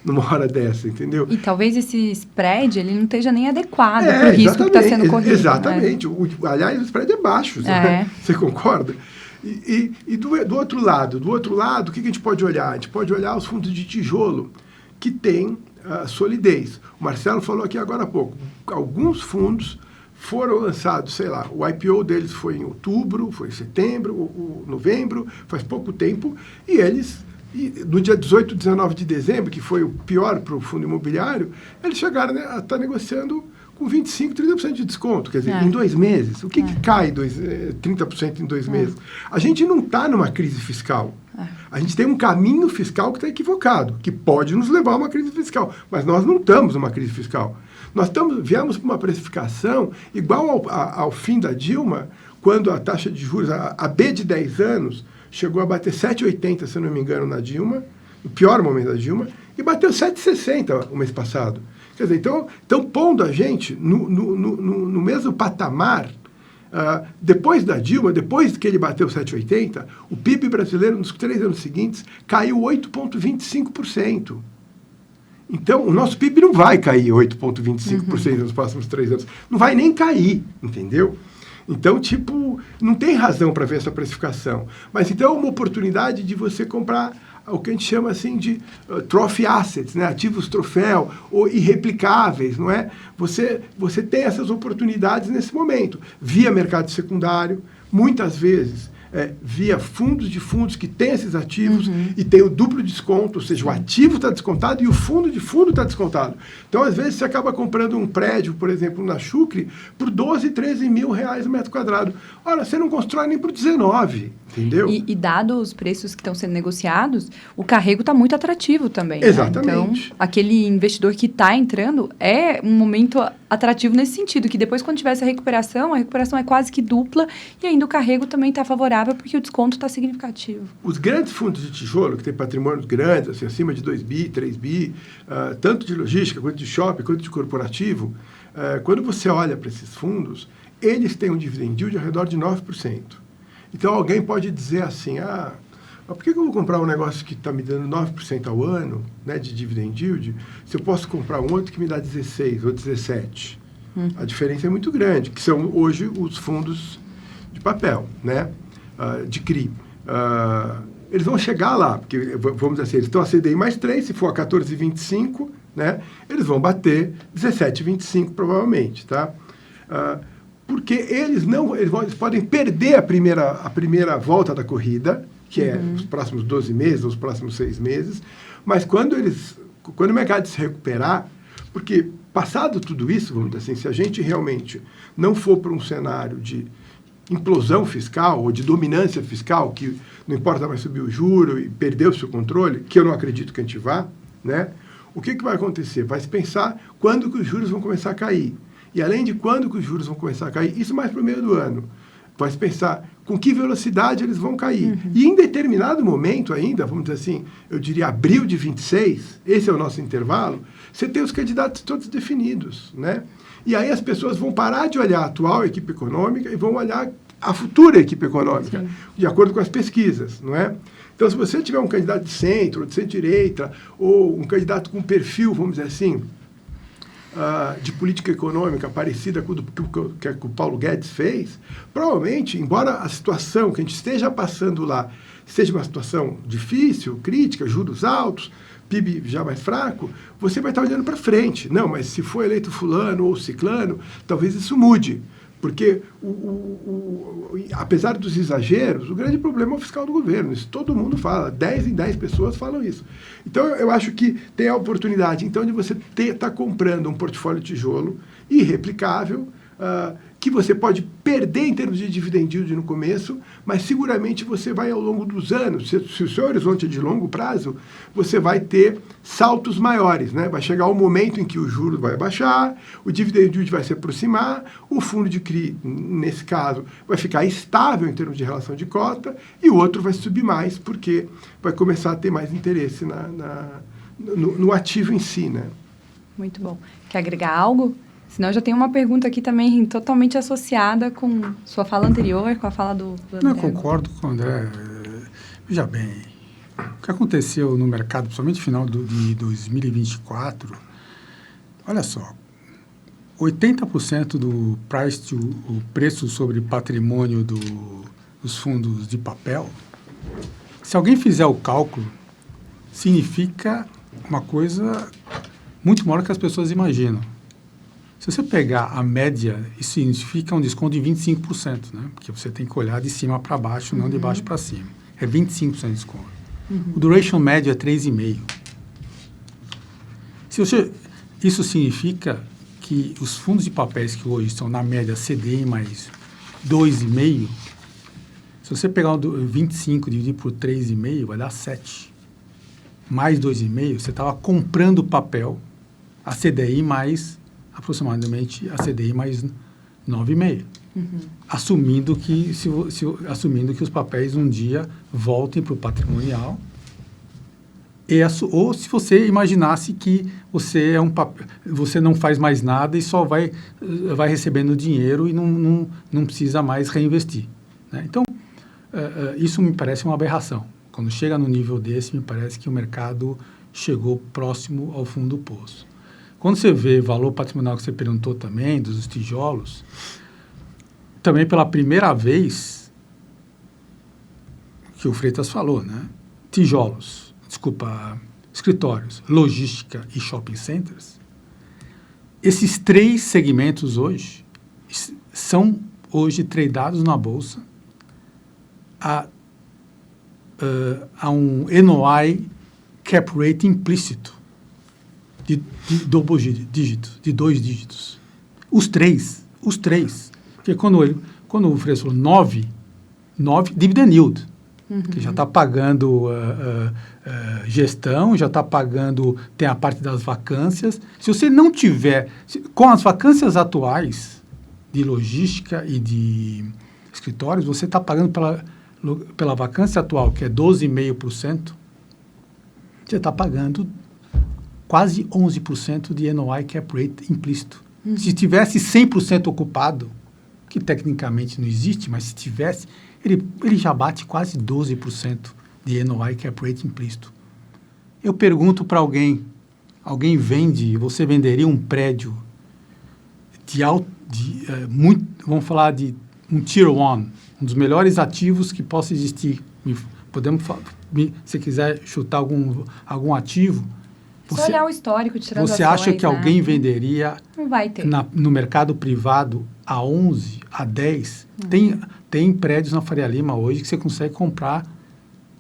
numa hora dessa, entendeu? E talvez esse spread ele não esteja nem adequado para o risco que está sendo corrido. Exatamente. Né? Aliás, o spread é baixo. Você concorda? E do outro lado, o que a gente pode olhar? A gente pode olhar os fundos de tijolo, que têm solidez. O Marcelo falou aqui agora há pouco. Alguns fundos foram lançados, sei lá, o IPO deles foi em outubro, foi em setembro, novembro, faz pouco tempo, e eles, no dia 18, 19 de dezembro, que foi o pior para o fundo imobiliário, eles chegaram a estar negociando com 25%, 30% de desconto, quer dizer, em 2 meses. O que cai 30% em 2 meses? A gente não está numa crise fiscal. A gente tem um caminho fiscal que está equivocado, que pode nos levar a uma crise fiscal, mas nós não estamos numa crise fiscal. Nós viemos para uma precificação igual ao fim da Dilma, quando a taxa de juros, a B de 10 anos, chegou a bater 7,80, se eu não me engano, na Dilma, no pior momento da Dilma, e bateu 7,60 o mês passado. Quer dizer, então pondo a gente no mesmo patamar, depois da Dilma, depois que ele bateu 7,80, o PIB brasileiro nos 3 anos seguintes caiu 8,25%. Então, o nosso PIB não vai cair 8,25% nos próximos 3 anos. Não vai nem cair, entendeu? Então, não tem razão para ver essa precificação. Mas, então, é uma oportunidade de você comprar o que a gente chama assim de trophy assets, né? Ativos troféu ou irreplicáveis, não é? Você tem essas oportunidades nesse momento, via mercado secundário, muitas vezes via fundos que têm esses ativos e tem o duplo desconto, ou seja, o ativo está descontado e o fundo de fundo está descontado. Então, às vezes, você acaba comprando um prédio, por exemplo, na Chucre, por 12, 13 mil reais o metro quadrado. Ora, você não constrói nem por 19, entendeu? E dados os preços que estão sendo negociados, o carrego está muito atrativo também. Exatamente. Né? Então, aquele investidor que está entrando é um momento atrativo nesse sentido, que depois, quando tiver essa recuperação, a recuperação é quase que dupla e ainda o carrego também está favorável porque o desconto está significativo. Os grandes fundos de tijolo, que têm patrimônios grandes, assim, acima de 2 bi, 3 bi, tanto de logística, quanto de shopping, quanto de corporativo, quando você olha para esses fundos, eles têm um dividend yield ao redor de 9%. Então, alguém pode dizer assim, mas por que eu vou comprar um negócio que está me dando 9% ao ano, né, de dividend yield, se eu posso comprar um outro que me dá 16% ou 17%? A diferença é muito grande, que são hoje os fundos de papel, né, de CRI. Eles vão chegar lá, porque, vamos dizer assim, eles estão a CDI mais 3, se for a 14,25, né, eles vão bater 17,25 provavelmente, tá? Porque eles podem perder a primeira volta da corrida, que é os próximos 12 meses, os próximos 6 meses, mas quando o mercado se recuperar, porque passado tudo isso, vamos dizer assim, se a gente realmente não for para um cenário de implosão fiscal ou de dominância fiscal, que não importa mais subir o juro e perder o seu controle, que eu não acredito que a gente vá, né? O que vai acontecer? Vai se pensar quando que os juros vão começar a cair. E além de quando que os juros vão começar a cair, isso mais para o meio do ano. Vai se pensar com que velocidade eles vão cair. E em determinado momento ainda, vamos dizer assim, eu diria abril de 26, esse é o nosso intervalo, você tem os candidatos todos definidos, né? E aí as pessoas vão parar de olhar a atual equipe econômica e vão olhar a futura equipe econômica, de acordo com as pesquisas, não é? Então, se você tiver um candidato de centro, ou de centro-direita, ou um candidato com perfil, vamos dizer assim, de política econômica parecida com o que o Paulo Guedes fez, provavelmente, embora a situação que a gente esteja passando lá seja uma situação difícil, crítica, juros altos, PIB já mais fraco, você vai estar olhando para frente. Não, mas se for eleito fulano ou ciclano, talvez isso mude. Porque, apesar dos exageros, o grande problema é o fiscal do governo. Isso todo mundo fala. 10 em 10 pessoas falam isso. Então, eu acho que tem a oportunidade, então, de você estar comprando um portfólio tijolo irreplicável, que você pode perder em termos de dividend yield no começo, mas seguramente você vai, ao longo dos anos, se o seu horizonte é de longo prazo, você vai ter saltos maiores, né? Vai chegar um momento em que o juro vai baixar, o dividend yield vai se aproximar, o fundo de CRI, nesse caso, vai ficar estável em termos de relação de cota, e o outro vai subir mais, porque vai começar a ter mais interesse no ativo em si, né? Muito bom. Quer agregar algo? Senão eu já tenho uma pergunta aqui também totalmente associada com sua fala anterior, com a fala do André. Não, concordo com o André. Veja bem, o que aconteceu no mercado, principalmente no final de 2024, olha só, 80% do o preço sobre patrimônio dos fundos de papel, se alguém fizer o cálculo, significa uma coisa muito maior do que as pessoas imaginam. Se você pegar a média, isso significa um desconto de 25%, né? Porque você tem que olhar de cima para baixo, não de baixo para cima. É 25% de desconto. O duration médio é 3,5%. Isso significa que os fundos de papéis que hoje estão na média CDI mais 2,5%, se você pegar o 25% e dividir por 3,5%, vai dar 7%. Mais 2,5%, você estava comprando papel a CDI mais aproximadamente a CDI mais 9,5%. Assumindo que os papéis um dia voltem para o patrimonial, ou se você imaginasse que você você não faz mais nada e só vai recebendo dinheiro e não precisa mais reinvestir, né? Então, isso me parece uma aberração. Quando chega no nível desse, me parece que o mercado chegou próximo ao fundo do poço. Quando você vê valor patrimonial, que você perguntou também, dos tijolos, também pela primeira vez, que o Freitas falou, né? Escritórios, logística e shopping centers, esses 3 segmentos hoje são hoje tradeados na Bolsa a um NOI cap rate implícito de double dígito, de 2 dígitos. Os três. Porque quando o Freitas falou 9 dividend yield, que já está pagando gestão, já está pagando, tem a parte das vacâncias. Se você não tiver, com as vacâncias atuais de logística e de escritórios, você está pagando pela vacância atual, que é 12,5%, você está pagando quase 11% de NOI cap rate implícito. Se tivesse 100% ocupado, que tecnicamente não existe, mas se tivesse, ele já bate quase 12% de NOI cap rate implícito. Eu pergunto para alguém vende, você venderia um prédio vamos falar de um Tier 1, um dos melhores ativos que possa existir. Se quiser chutar algum ativo, Só olhar o histórico de transações, você acha que alguém venderia não vai ter. No mercado privado a 11, a 10? Tem prédios na Faria Lima hoje que você consegue comprar,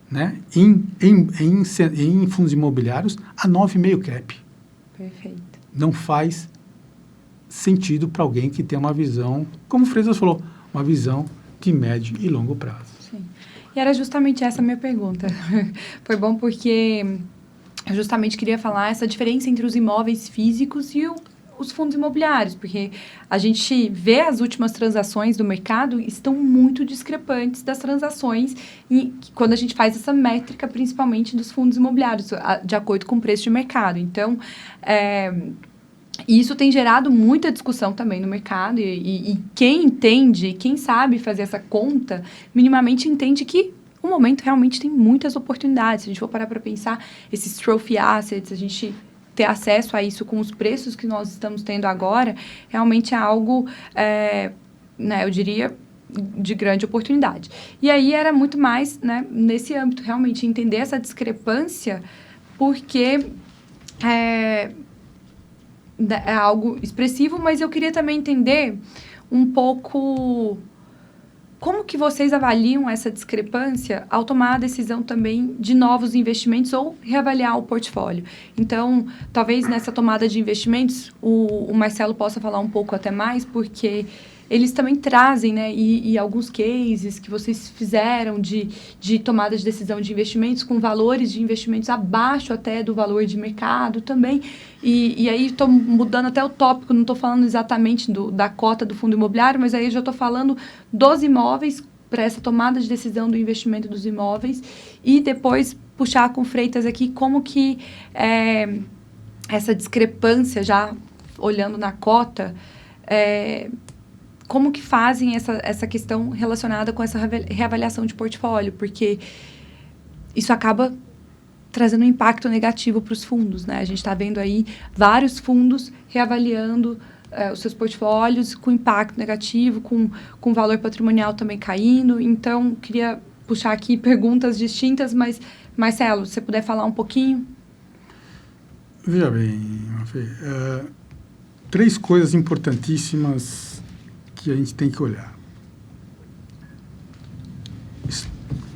né, em fundos imobiliários a 9,5 cap. Perfeito. Não faz sentido para alguém que tem uma visão, como o Freitas falou, uma visão de médio e longo prazo. Sim. E era justamente essa a minha pergunta. Foi bom porque eu justamente queria falar essa diferença entre os imóveis físicos e os fundos imobiliários, porque a gente vê as últimas transações do mercado estão muito discrepantes das transações quando a gente faz essa métrica, principalmente dos fundos imobiliários, de acordo com o preço de mercado. Então, isso tem gerado muita discussão também no mercado e quem entende, quem sabe fazer essa conta, minimamente entende que o momento realmente tem muitas oportunidades. Se a gente for parar para pensar, esses trophy assets, a gente ter acesso a isso com os preços que nós estamos tendo agora, realmente é algo, né, eu diria, de grande oportunidade. E aí era muito mais, né, nesse âmbito, realmente, entender essa discrepância, porque é algo expressivo, mas eu queria também entender um pouco como que vocês avaliam essa discrepância ao tomar a decisão também de novos investimentos ou reavaliar o portfólio. Então, talvez nessa tomada de investimentos, o Marcelo possa falar um pouco até mais, porque eles também trazem, né, e alguns cases que vocês fizeram de tomada de decisão de investimentos com valores de investimentos abaixo até do valor de mercado também. E aí estou mudando até o tópico, não estou falando exatamente da cota do fundo imobiliário, mas aí eu já estou falando dos imóveis para essa tomada de decisão do investimento dos imóveis e depois puxar com o Freitas aqui como que essa discrepância, já olhando na cota, como que fazem essa questão relacionada com essa reavaliação de portfólio, porque isso acaba trazendo um impacto negativo para os fundos, né? A gente está vendo aí vários fundos reavaliando os seus portfólios com impacto negativo, com valor patrimonial também caindo. Então, queria puxar aqui perguntas distintas, mas, Marcelo, se você puder falar um pouquinho. Veja bem, Mafê, 3 coisas importantíssimas que a gente tem que olhar.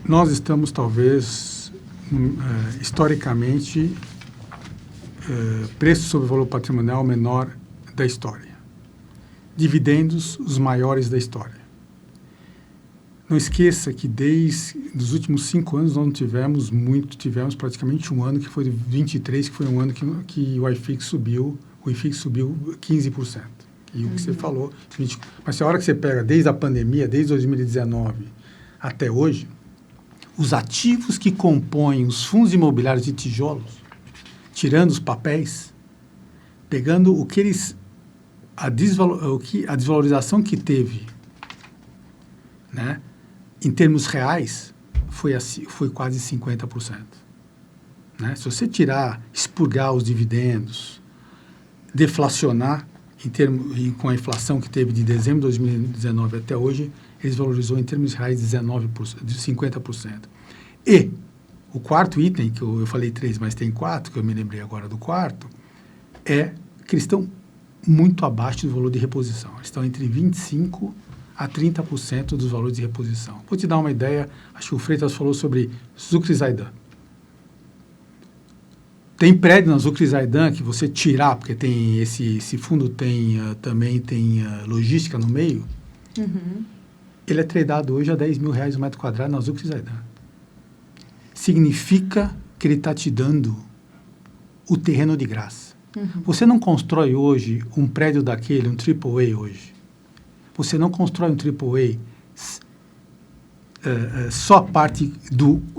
Nós estamos, talvez, historicamente, preço sobre valor patrimonial menor da história. Dividendos, os maiores da história. Não esqueça que desde os últimos 5 anos nós não tivemos praticamente um ano, que foi de 23, que foi um ano que o IFIX subiu o IFIX subiu 15%. E o que você falou, mas a hora que você pega desde a pandemia, desde 2019 até hoje, os ativos que compõem os fundos imobiliários de tijolos, tirando os papéis, pegando o que eles, a desvalorização que teve, né, em termos reais, foi quase 50%. Né? Se você expurgar os dividendos, deflacionar, com a inflação que teve de dezembro de 2019 até hoje, eles valorizou em termos reais de 50%. E o quarto item, que eu falei 3, mas tem 4, que eu me lembrei agora do quarto, é que eles estão muito abaixo do valor de reposição. Eles estão entre 25% a 30% dos valores de reposição. Vou te dar uma ideia, acho que o Freitas falou sobre Zucre Zaidan. Tem prédio na Zucre Zaidan que você tirar, porque tem esse fundo também tem logística no meio, ele é tradado hoje a R$10 mil o metro quadrado na Zucre Zaidan. Significa que ele está te dando o terreno de graça. Você não constrói hoje um prédio daquele, um AAA hoje. Você não constrói um AAA só a parte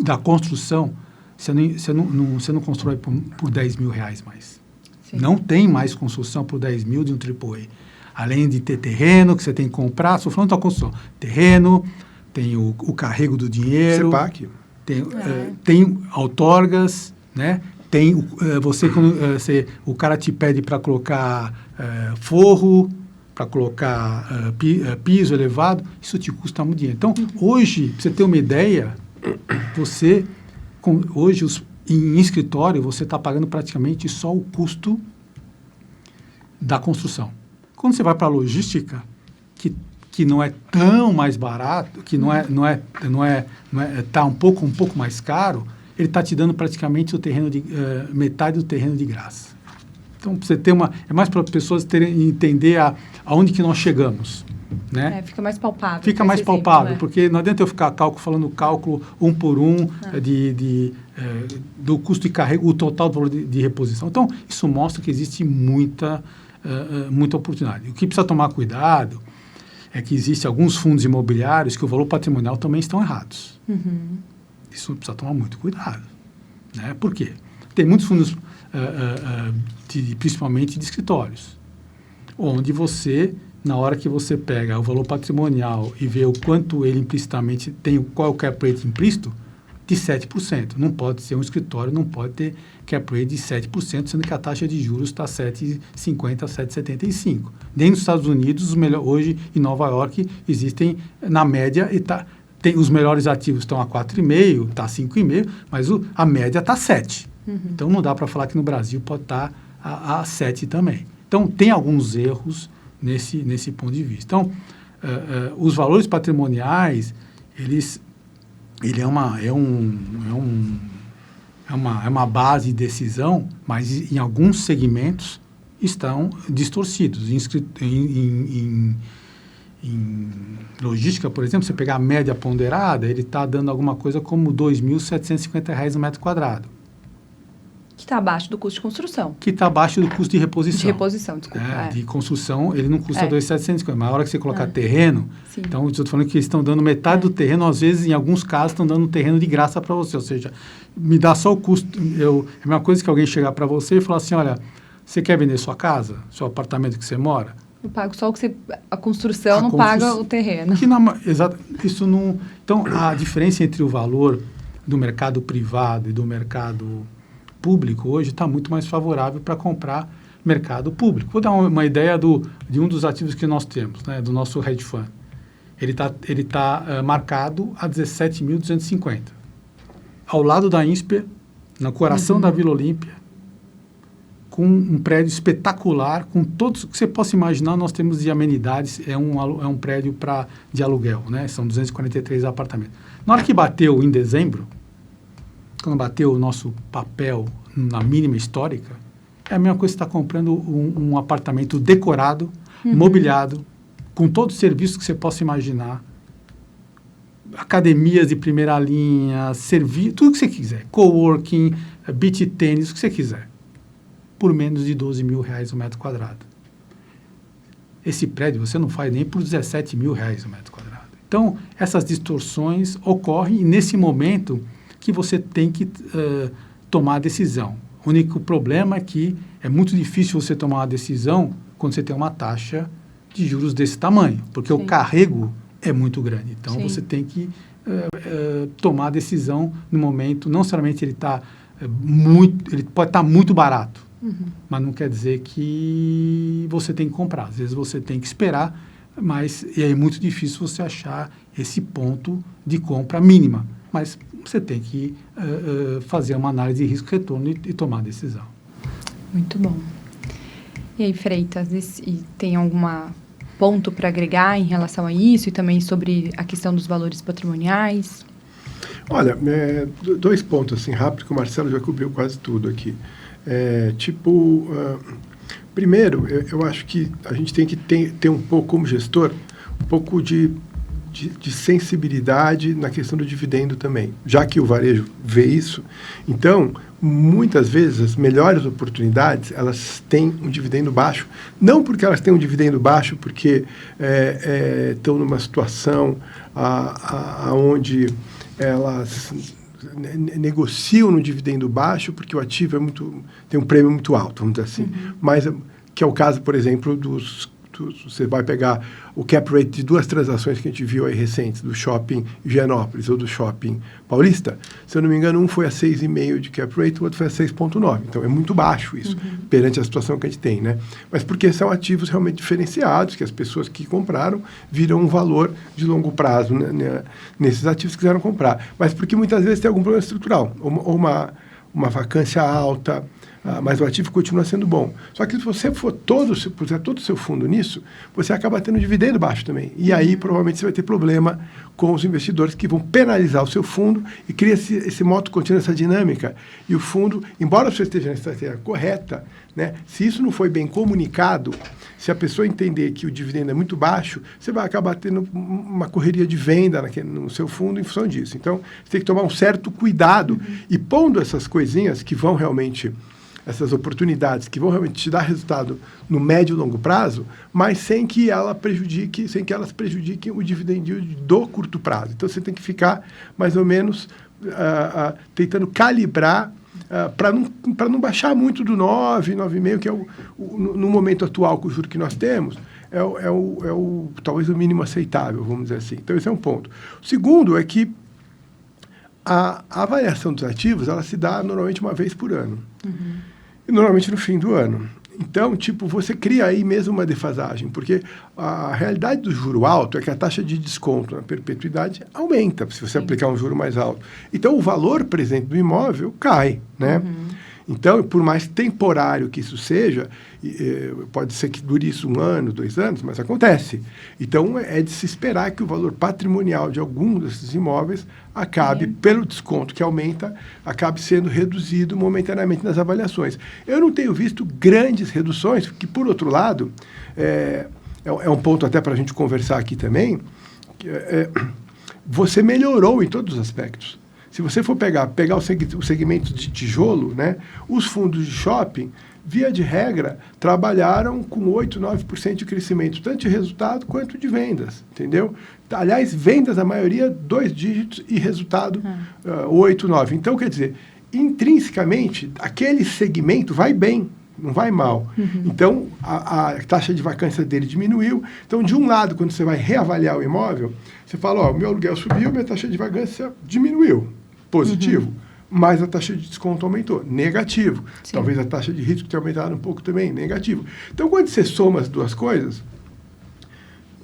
da construção. Você não constrói por R$10 mil mais. Sim. Não tem mais construção por 10 mil de um AAA. Além de ter terreno que você tem que comprar, estou falando da construção. Terreno, tem o carrego do dinheiro. CEPAC. Tem outorgas, né? Tem o cara te pede para colocar forro, para colocar piso elevado, isso te custa muito dinheiro. Então, hoje, para você ter uma ideia, hoje, em escritório, você está pagando praticamente só o custo da construção. Quando você vai para a logística, que não é tão mais barato, que está um pouco mais caro, ele está te dando praticamente metade do terreno de graça. Então, para você ter é mais para as pessoas entender aonde que nós chegamos. Né? Fica mais palpável. Fica mais palpável, né? Porque não adianta eu ficar falando cálculo um por um do custo de carrego, o total do valor de reposição. Então, isso mostra que existe muita oportunidade. O que precisa tomar cuidado é que existem alguns fundos imobiliários que o valor patrimonial também estão errados. Isso precisa tomar muito cuidado. Né? Por quê? Tem muitos fundos, principalmente de escritórios, onde na hora que você pega o valor patrimonial e vê o quanto ele implicitamente tem, qual é o cap rate implícito, de 7%. Não pode ser um escritório, não pode ter cap rate de 7%, sendo que a taxa de juros está 7,50%, 7,75%. Nem nos Estados Unidos, hoje em Nova York, existem, na média, os melhores ativos estão a 4,5%, está a 5,5%, mas a média está a 7%. Então, não dá para falar que no Brasil pode estar a 7% também. Então, tem alguns erros nesse ponto de vista. Então, os valores patrimoniais, ele é uma base de decisão, mas em alguns segmentos estão distorcidos. Em logística, por exemplo, você pegar a média ponderada, ele está dando alguma coisa como R$ 2.750 no metro quadrado. Que está abaixo do custo de construção. Que está abaixo do custo de reposição. De reposição, desculpa. De construção, ele não custa 2.750, mas a hora que você colocar terreno, sim. Então, eu estou falando que eles estão dando metade do terreno, às vezes, em alguns casos, estão dando terreno de graça para você, ou seja, me dá só o custo. É a mesma coisa que alguém chegar para você e falar assim, olha, você quer vender sua casa, seu apartamento que você mora? Eu pago só a construção, não paga o terreno. Exato, isso não... Então, a diferença entre o valor do mercado privado e do mercado público hoje está muito mais favorável para comprar mercado público. Vou dar uma ideia de um dos ativos que nós temos, né, do nosso hedge fund. Ele tá marcado a 17.250. Ao lado da INSPER, no coração da Vila Olímpia, com um prédio espetacular, com todos que você possa imaginar, nós temos de amenidades, é um prédio de aluguel, né? São 243 apartamentos. Na hora que bateu em dezembro, quando bateu o nosso papel na mínima histórica, é a mesma coisa que você está comprando um apartamento decorado, mobiliado, com todos os serviços que você possa imaginar, academias de primeira linha, tudo que você quiser, coworking, beach tênis, o que você quiser. por menos de R$12 mil o metro quadrado. Esse prédio você não faz nem por R$17 mil o metro quadrado. Então, essas distorções ocorrem nesse momento que você tem que tomar a decisão. O único problema é que é muito difícil você tomar uma decisão quando você tem uma taxa de juros desse tamanho, porque o carrego é muito grande. Então, você tem que tomar a decisão no momento. Não necessariamente ele pode estar muito barato, mas não quer dizer que você tem que comprar. Às vezes você tem que esperar, e é muito difícil você achar esse ponto de compra mínima. Mas você tem que fazer uma análise de risco-retorno e tomar a decisão. Muito bom. E aí, Freitas, tem algum ponto para agregar em relação a isso e também sobre a questão dos valores patrimoniais? Olha, 2 pontos assim rápido, que o Marcelo já cobriu quase tudo aqui. Primeiro, eu acho que a gente tem que ter um pouco, como gestor, um pouco de sensibilidade na questão do dividendo também, já que o varejo vê isso. Então, muitas vezes, as melhores oportunidades, elas têm um dividendo baixo, não porque elas têm um dividendo baixo, porque estão numa situação onde elas negociam no dividendo baixo, porque o ativo tem um prêmio muito alto, vamos dizer assim. Mas, que é o caso, por exemplo, você vai pegar o cap rate de 2 transações que a gente viu aí recentes, do shopping Higienópolis ou do shopping Paulista. Se eu não me engano, um foi a 6,5 de cap rate, o outro foi a 6,9. Então, é muito baixo isso, perante a situação que a gente tem, né? Mas porque são ativos realmente diferenciados, que as pessoas que compraram viram um valor de longo prazo, né, nesses ativos que quiseram comprar. Mas porque muitas vezes tem algum problema estrutural, ou uma vacância alta, mas o ativo continua sendo bom. Só que se você puser todo o seu fundo nisso, você acaba tendo dividendo baixo também. E aí, provavelmente, você vai ter problema com os investidores que vão penalizar o seu fundo e cria esse modo contínuo, essa dinâmica. E o fundo, embora você esteja na estratégia correta, né, se isso não foi bem comunicado, se a pessoa entender que o dividendo é muito baixo, você vai acabar tendo uma correria de venda no seu fundo em função disso. Então, você tem que tomar um certo cuidado e pondo essas coisinhas que vão realmente... essas oportunidades que vão realmente te dar resultado no médio e longo prazo, mas sem que elas prejudiquem o dividend yield do curto prazo. Então, você tem que ficar mais ou menos tentando calibrar para não baixar muito do 9, 9,5, que é no momento atual com o juro que nós temos, talvez o mínimo aceitável, vamos dizer assim. Então, esse é um ponto. O segundo é que a avaliação dos ativos, ela se dá normalmente uma vez por ano. E normalmente no fim do ano. Então, você cria aí mesmo uma defasagem, porque a realidade do juro alto é que a taxa de desconto na perpetuidade aumenta, se você aplicar um juro mais alto. Então, o valor presente do imóvel cai, né? Então, por mais temporário que isso seja, pode ser que dure isso 1 ano, 2 anos, mas acontece. Então, é de se esperar que o valor patrimonial de algum desses imóveis acabe, pelo desconto que aumenta, acabe sendo reduzido momentaneamente nas avaliações. Eu não tenho visto grandes reduções, que, por outro lado, é um ponto até para a gente conversar aqui também, você melhorou em todos os aspectos. Se você for pegar o segmento de tijolo, né, os fundos de shopping, via de regra, trabalharam com 8%, 9% de crescimento, tanto de resultado quanto de vendas, entendeu? Aliás, vendas, a maioria, 2 dígitos e resultado 8%, 9%. Então, quer dizer, intrinsecamente, aquele segmento vai bem, não vai mal. Então, a taxa de vacância dele diminuiu. Então, de um lado, quando você vai reavaliar o imóvel, você fala, o meu aluguel subiu, minha taxa de vacância diminuiu. Positivo. Mas a taxa de desconto aumentou. Negativo. Sim. Talvez a taxa de risco tenha aumentado um pouco também. Negativo. Então, quando você soma as duas coisas,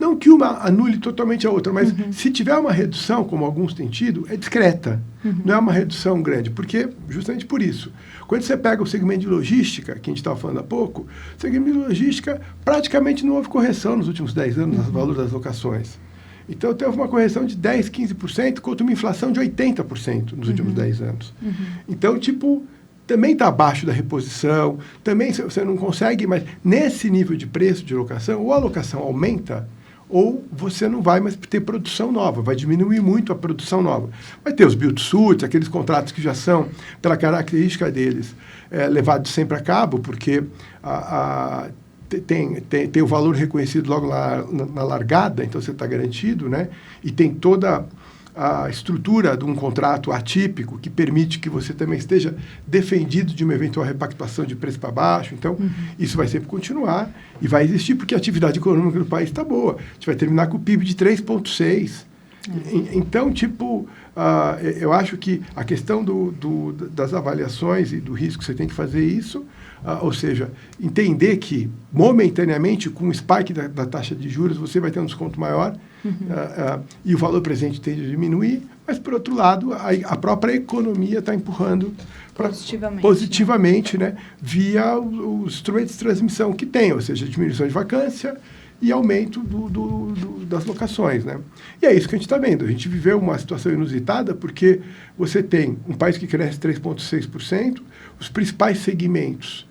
não que uma anule totalmente a outra, mas se tiver uma redução, como alguns têm tido, é discreta. Não é uma redução grande, porque justamente por isso. Quando você pega o segmento de logística, que a gente estava falando há pouco, o segmento de logística praticamente não houve correção nos últimos 10 anos no valor das locações. Então, teve uma correção de 10%, 15%, contra uma inflação de 80% nos últimos 10 anos. Então, também está abaixo da reposição, também você não consegue, mas nesse nível de preço de locação, ou a locação aumenta, ou você não vai mais ter produção nova, vai diminuir muito a produção nova. Vai ter os build-to-suit, aqueles contratos que já são, pela característica deles, levados sempre a cabo, porque tem o valor reconhecido logo na largada, então você está garantido, né? E tem toda a estrutura de um contrato atípico que permite que você também esteja defendido de uma eventual repactuação de preço para baixo. Então, isso vai sempre continuar e vai existir porque a atividade econômica do país está boa. A gente vai terminar com o PIB de 3,6%. Então, eu acho que a questão das avaliações e do risco, você tem que fazer isso, ou seja, entender que, momentaneamente, com o spike da taxa de juros, você vai ter um desconto maior e o valor presente tende a diminuir, mas, por outro lado, a própria economia está empurrando positivamente, né? Via os instrumentos de transmissão que tem, ou seja, diminuição de vacância e aumento das locações, né? E é isso que a gente está vendo. A gente viveu uma situação inusitada porque você tem um país que cresce 3,6%, os principais segmentos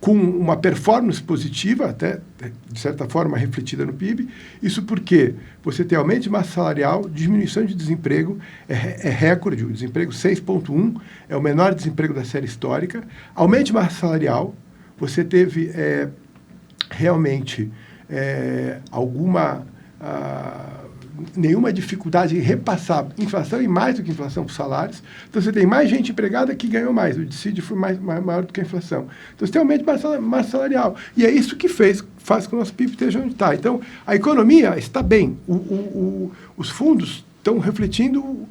com uma performance positiva, até, de certa forma, refletida no PIB. Isso porque você tem aumento de massa salarial, diminuição de desemprego, é recorde, o desemprego 6,1%, é o menor desemprego da série histórica. Aumento de massa salarial, você teve realmente nenhuma dificuldade em repassar inflação e mais do que inflação para os salários. Então, você tem mais gente empregada que ganhou mais. O dissídio foi maior do que a inflação. Então, você tem aumento de massa salarial. E é isso que faz com que o nosso PIB esteja onde está. Então, a economia está bem. Os fundos estão refletindo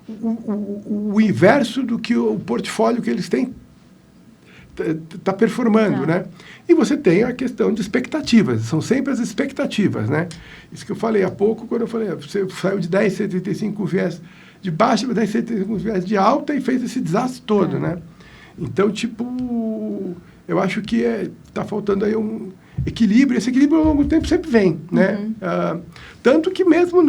o inverso do que o portfólio que eles têm está performando, né? E você tem a questão de expectativas, são sempre as expectativas, né? Isso que eu falei há pouco, quando eu falei, você saiu de 10,75 com viés de baixa para 10,75 com viés de alta e fez esse desastre todo, né? Então, eu acho que está faltando aí um equilíbrio, esse equilíbrio ao longo do tempo sempre vem, né? Tanto que mesmo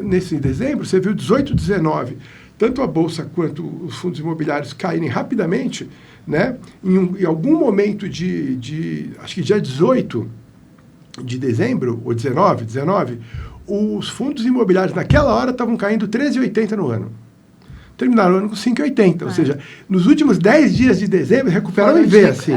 nesse dezembro, você viu 18, 19, tanto a Bolsa quanto os fundos imobiliários caírem rapidamente, né? Em algum momento acho que dia 18 de dezembro, ou 19, os fundos imobiliários naquela hora estavam caindo 13,80 no ano. Terminaram o ano com 5,80, ou seja, nos últimos 10 dias de dezembro, recuperaram em V, assim.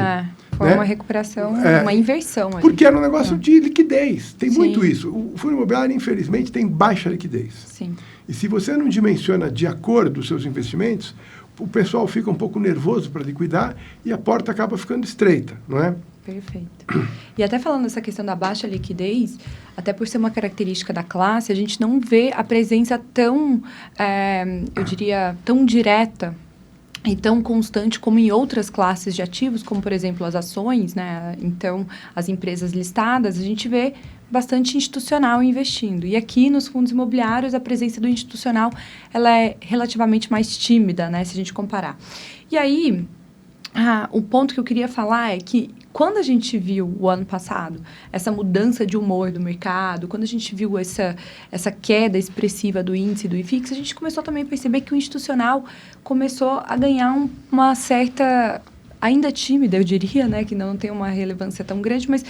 Foi né? Uma recuperação, uma inversão. Ali. Porque era um negócio de liquidez, tem muito isso. O fundo imobiliário, infelizmente, tem baixa liquidez. Sim. E se você não dimensiona de acordo os seus investimentos, o pessoal fica um pouco nervoso para liquidar e a porta acaba ficando estreita, não é? Perfeito. E até falando dessa questão da baixa liquidez, até por ser uma característica da classe, a gente não vê a presença tão, eu diria, tão direta e tão constante como em outras classes de ativos, como, por exemplo, as ações, né? Então, as empresas listadas, a gente vê bastante institucional investindo. E aqui, nos fundos imobiliários, a presença do institucional ela é relativamente mais tímida, né? Se a gente comparar. E aí, o ponto que eu queria falar é que quando a gente viu o ano passado essa mudança de humor do mercado, quando a gente viu essa queda expressiva do índice do IFIX, a gente começou também a perceber que o institucional começou a ganhar uma certa, ainda tímida, eu diria, né, que não tem uma relevância tão grande, mas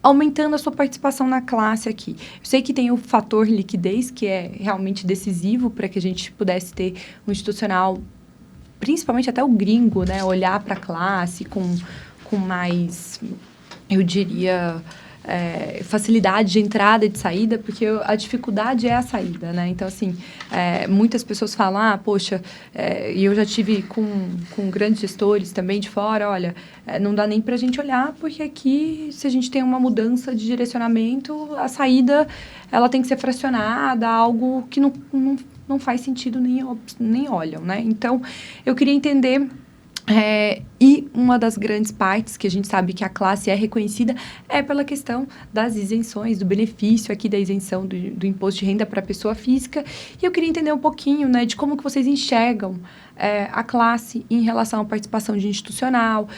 aumentando a sua participação na classe aqui. Eu sei que tem o fator liquidez, que é realmente decisivo para que a gente pudesse ter um institucional, principalmente até o gringo, né, olhar para a classe com mais, eu diria, facilidade de entrada e de saída, porque a dificuldade é a saída, né? Então, assim, muitas pessoas falam, poxa, e eu já tive com grandes gestores também de fora, olha, não dá nem para a gente olhar, porque aqui, se a gente tem uma mudança de direcionamento, a ela tem que ser fracionada, algo que não faz sentido, nem olham, né? Então, eu queria entender... e uma das grandes partes que a gente sabe que a classe é reconhecida é pela questão das isenções, do benefício aqui da isenção do imposto de renda para a pessoa física. E eu queria entender um pouquinho, né, de como que vocês enxergam a classe em relação à participação de institucional,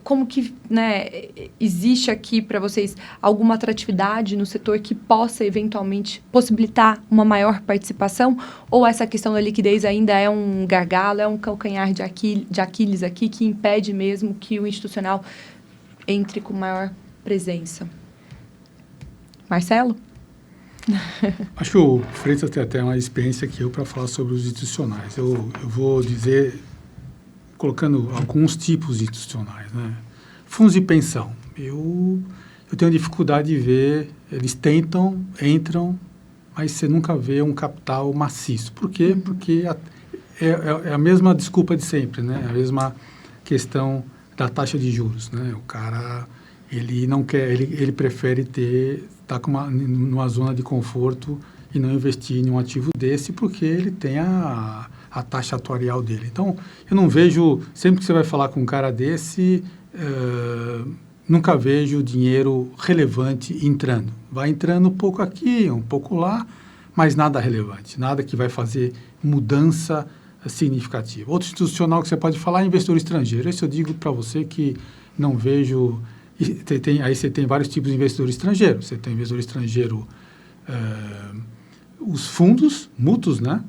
como que, né, existe aqui para vocês alguma atratividade no setor que possa eventualmente possibilitar uma maior participação, ou essa questão da liquidez ainda é um gargalo, é um calcanhar de Aquiles aqui que impede mesmo que o institucional entre com maior presença? Marcelo? Acho que o Freitas tem até mais experiência que eu para falar sobre os institucionais. Eu vou dizer, colocando alguns tipos de institucionais, né? Fundos de pensão. Eu tenho dificuldade de ver, eles tentam, entram, mas você nunca vê um capital maciço. Por quê? Porque é a mesma desculpa de sempre, né? A mesma questão da taxa de juros, né? O cara, ele não quer, ele prefere estar numa zona de conforto e não investir em um ativo desse porque ele tem a taxa atuarial dele. Então, eu não vejo, sempre que você vai falar com um cara desse, nunca vejo dinheiro relevante entrando. Vai entrando um pouco aqui, um pouco lá, mas nada relevante, nada que vai fazer mudança significativa. Outro institucional que você pode falar é investidor estrangeiro. Esse eu digo para você que não vejo... Aí você tem vários tipos de investidor estrangeiro. Você tem investidor estrangeiro, os fundos mútuos, né,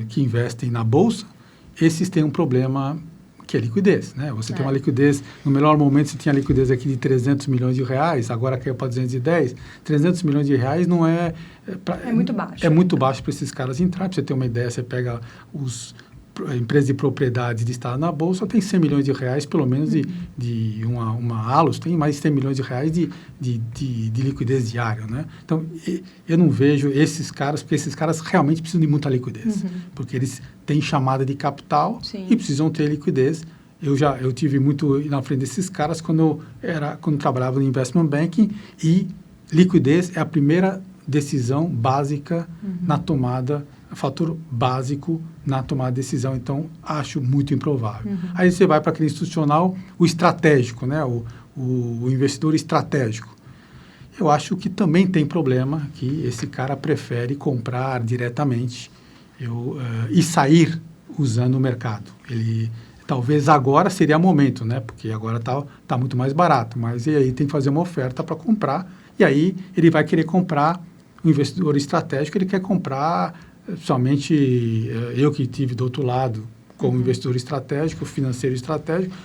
que investem na Bolsa, esses têm um problema que é liquidez, né? Você tem uma liquidez, no melhor momento você tinha liquidez aqui de 300 milhões de reais, agora caiu para 210. 300 milhões de reais não é... É muito baixo. É muito baixo para esses caras entrarem. Para você ter uma ideia, você pega a empresa de propriedade de Estado na Bolsa, tem 100 milhões de reais, pelo menos, de uma Alus, tem mais de 100 milhões de reais de liquidez diária, né? Então, eu não vejo esses caras, porque esses caras realmente precisam de muita liquidez, porque eles têm chamada de capital e precisam ter liquidez. Eu tive muito na frente desses caras quando trabalhava no investment banking, e liquidez é a primeira decisão básica na tomada, fator básico na tomada de decisão. Então, acho muito improvável. Aí você vai para aquele institucional, o estratégico, né? O investidor estratégico. Eu acho que também tem problema, que esse cara prefere comprar diretamente e sair usando o mercado. Talvez agora seria o momento, né? Porque agora tá muito mais barato, mas e aí tem que fazer uma oferta para comprar, e aí ele vai querer comprar, o investidor estratégico, ele quer comprar somente, eu que tive do outro lado como investidor estratégico, financeiro estratégico,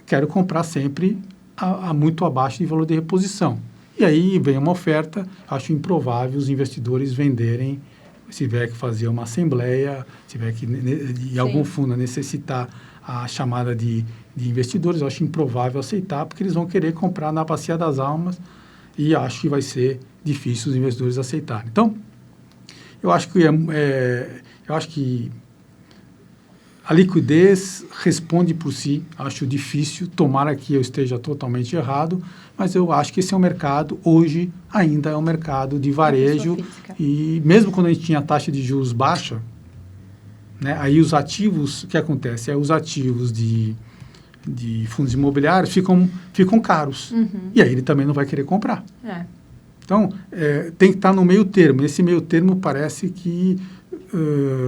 quero comprar sempre muito abaixo de valor de reposição. E aí vem uma oferta, acho improvável os investidores venderem, se tiver que fazer uma assembleia, se tiver que, em algum fundo, necessitar a chamada de investidores, eu acho improvável aceitar, porque eles vão querer comprar na bacia das almas, e acho que vai ser difícil os investidores aceitarem. Então, eu acho que a liquidez responde por si. Acho difícil, tomara que eu esteja totalmente errado, mas eu acho que esse é um mercado, hoje, ainda é um mercado de varejo, e mesmo quando a gente tinha taxa de juros baixa, né, aí os ativos, o que acontece? Os ativos de fundos imobiliários ficam caros, e aí ele também não vai querer comprar. Então, tem que estar no meio termo. Nesse meio termo, parece que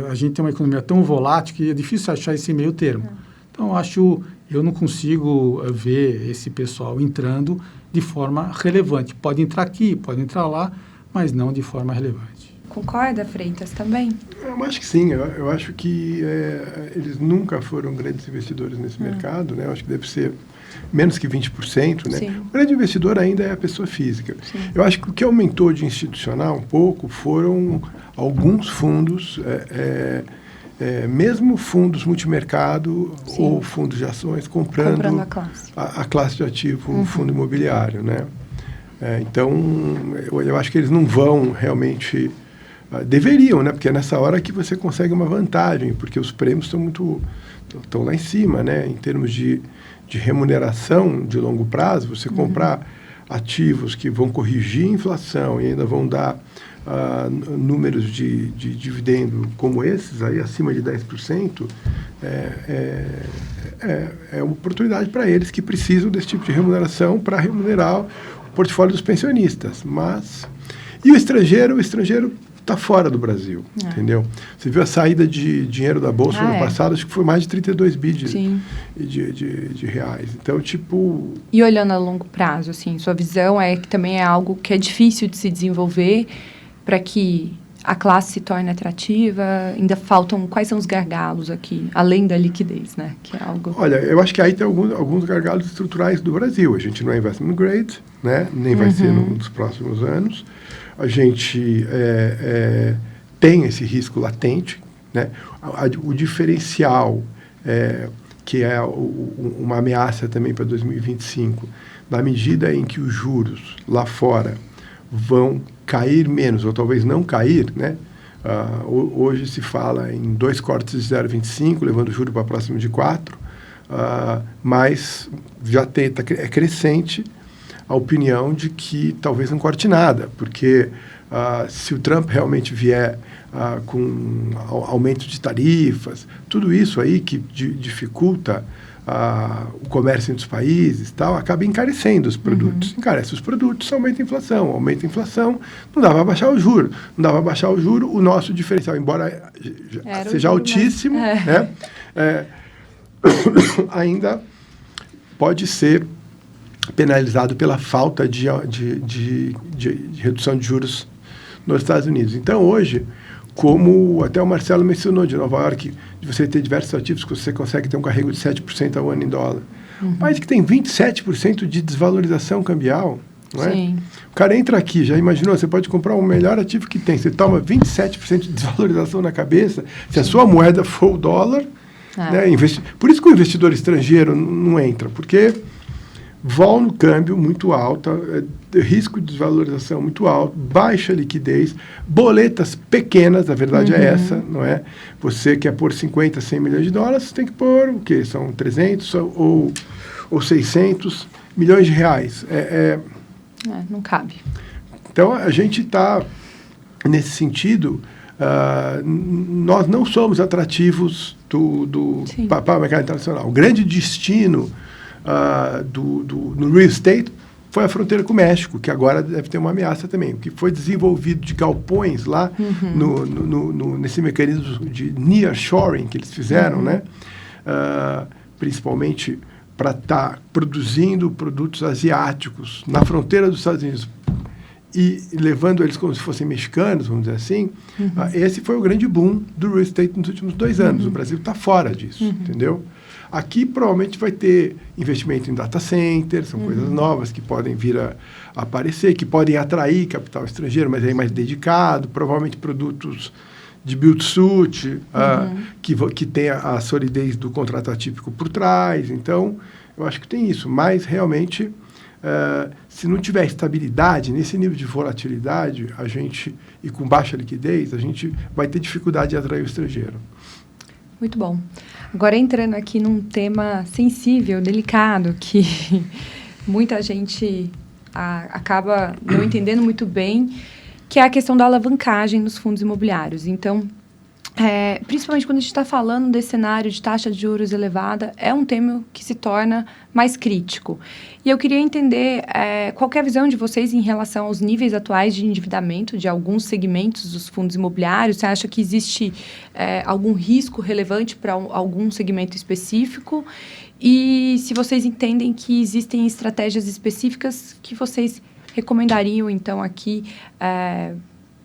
a gente tem uma economia tão volátil que é difícil achar esse meio termo. Então, eu não consigo ver esse pessoal entrando de forma relevante. Pode entrar aqui, pode entrar lá, mas não de forma relevante. Concorda, Freitas, também? Eu acho que sim. Eu acho que eles nunca foram grandes investidores nesse mercado, né? Eu acho que deve ser menos que 20%, né? Sim. O grande investidor ainda é a pessoa física. Sim. Eu acho que o que aumentou de institucional um pouco foram alguns fundos, mesmo fundos multimercado, sim, ou fundos de ações, comprando a classe de ativo, fundo imobiliário, né? Então, eu acho que eles não vão realmente... deveriam, né? Porque é nessa hora que você consegue uma vantagem, porque os prêmios estão lá em cima, né? Em termos de remuneração de longo prazo, você comprar ativos que vão corrigir a inflação e ainda vão dar números de dividendo como esses, aí acima de 10%, é uma oportunidade para eles que precisam desse tipo de remuneração para remunerar o portfólio dos pensionistas. E o estrangeiro está fora do Brasil, entendeu? Você viu a saída de dinheiro da Bolsa no ano passado, acho que foi mais de 32 bi de reais. Então, tipo... E olhando a longo prazo, assim, sua visão é que também é algo que é difícil de se desenvolver para que a classe se torne atrativa? Ainda faltam, quais são os gargalos aqui, além da liquidez, né? Que é algo... Olha, eu acho que aí tem alguns gargalos estruturais do Brasil. A gente não é investment grade, né? Nem vai ser nos próximos anos. A gente tem esse risco latente, né? O diferencial, que é uma ameaça também para 2025, na medida em que os juros lá fora vão cair menos, ou talvez não cair, né? Hoje se fala em 2 cortes de 0,25, levando o juro para próximo de 4, mas já é crescente a opinião de que talvez não corte nada, porque se o Trump realmente vier com aumento de tarifas, tudo isso aí que dificulta o comércio entre os países, tal, acaba encarecendo os produtos. Encarece os produtos, aumenta a inflação. Aumenta a inflação, não dá para baixar o juro. Não dá para baixar o juro, o nosso diferencial, embora seja altíssimo, né, ainda pode ser penalizado pela falta de redução de juros nos Estados Unidos. Então, hoje, como até o Marcelo mencionou, de Nova York, de você ter diversos ativos que você consegue ter um carrego de 7% ao ano em dólar. Um país que tem 27% de desvalorização cambial, não é? Sim. O cara entra aqui, já imaginou, você pode comprar o melhor ativo que tem, você toma 27% de desvalorização na cabeça, se a sua moeda for o dólar, né, por isso que o investidor estrangeiro não entra, porque vol no câmbio muito alta, risco de desvalorização muito alto, baixa liquidez, boletas pequenas, a verdade é essa, não é? Você quer pôr 50, 100 milhões de dólares, você tem que pôr o quê? São 300 ou 600 milhões de reais. Não cabe. Então, a gente está, nesse sentido, nós não somos atrativos para o mercado internacional. O grande destino no real estate foi a fronteira com o México, que agora deve ter uma ameaça também. O que foi desenvolvido de galpões lá nesse mecanismo de nearshoring que eles fizeram, né? Principalmente para estar produzindo produtos asiáticos na fronteira dos Estados Unidos e levando eles como se fossem mexicanos, vamos dizer assim. Esse foi o grande boom do real estate nos últimos 2 anos. O Brasil está fora disso, entendeu? Aqui provavelmente vai ter investimento em data centers, são coisas novas que podem vir a aparecer, que podem atrair capital estrangeiro, mas aí mais dedicado, provavelmente produtos de build-to-suit, que tem a solidez do contrato atípico por trás. Então, eu acho que tem isso, mas realmente, se não tiver estabilidade, nesse nível de volatilidade, e com baixa liquidez, a gente vai ter dificuldade de atrair o estrangeiro. Muito bom. Agora, entrando aqui num tema sensível, delicado, que muita gente acaba não entendendo muito bem, que é a questão da alavancagem nos fundos imobiliários. Então, principalmente quando a gente está falando desse cenário de taxa de juros elevada, é um tema que se torna mais crítico. E eu queria entender qual que é a visão de vocês em relação aos níveis atuais de endividamento de alguns segmentos dos fundos imobiliários. Você acha que existe algum risco relevante para algum segmento específico? E se vocês entendem que existem estratégias específicas que vocês recomendariam, então, aqui,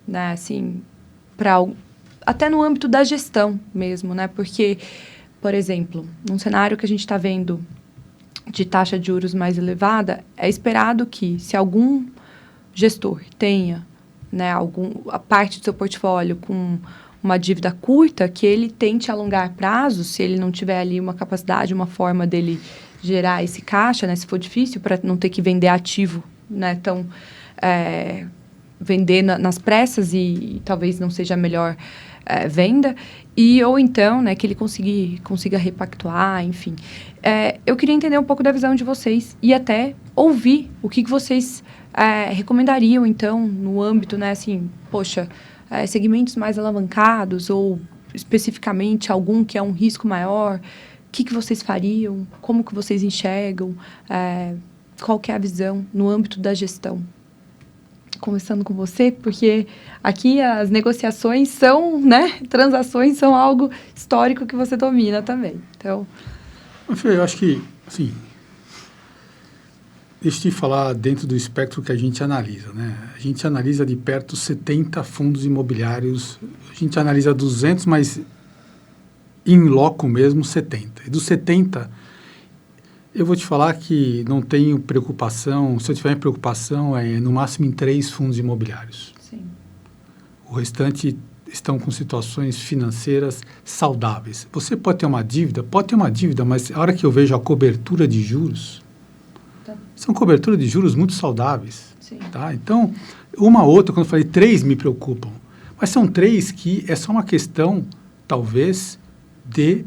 né, assim, até no âmbito da gestão mesmo, né? Porque, por exemplo, num cenário que a gente está vendo de taxa de juros mais elevada, é esperado que, se algum gestor tenha, né, a parte do seu portfólio com uma dívida curta, que ele tente alongar prazo, se ele não tiver ali uma capacidade, uma forma dele gerar esse caixa, né, se for difícil, para não ter que vender ativo, né, então, vender nas pressas e talvez não seja a melhor venda, ou então, né, que ele consiga repactuar, enfim. Eu queria entender um pouco da visão de vocês e até ouvir o que vocês recomendariam, então, no âmbito, né, assim, poxa, segmentos mais alavancados ou especificamente algum que é um risco maior, o que vocês fariam, como que vocês enxergam, qual que é a visão no âmbito da gestão? Começando com você, porque aqui as negociações são, né, transações são algo histórico que você domina também. Então, eu acho que, assim, deixa eu te falar dentro do espectro que a gente analisa, né? A gente analisa de perto 70 fundos imobiliários, a gente analisa 200, mas em loco mesmo 70. E dos 70, eu vou te falar que não tenho preocupação, se eu tiver preocupação é no máximo em 3 fundos imobiliários. Sim. O restante estão com situações financeiras saudáveis. Você pode ter uma dívida, mas a hora que eu vejo a cobertura de juros, são coberturas de juros muito saudáveis. Sim. Tá? Então, uma outra, quando eu falei 3 me preocupam, mas são 3 que é só uma questão, talvez, de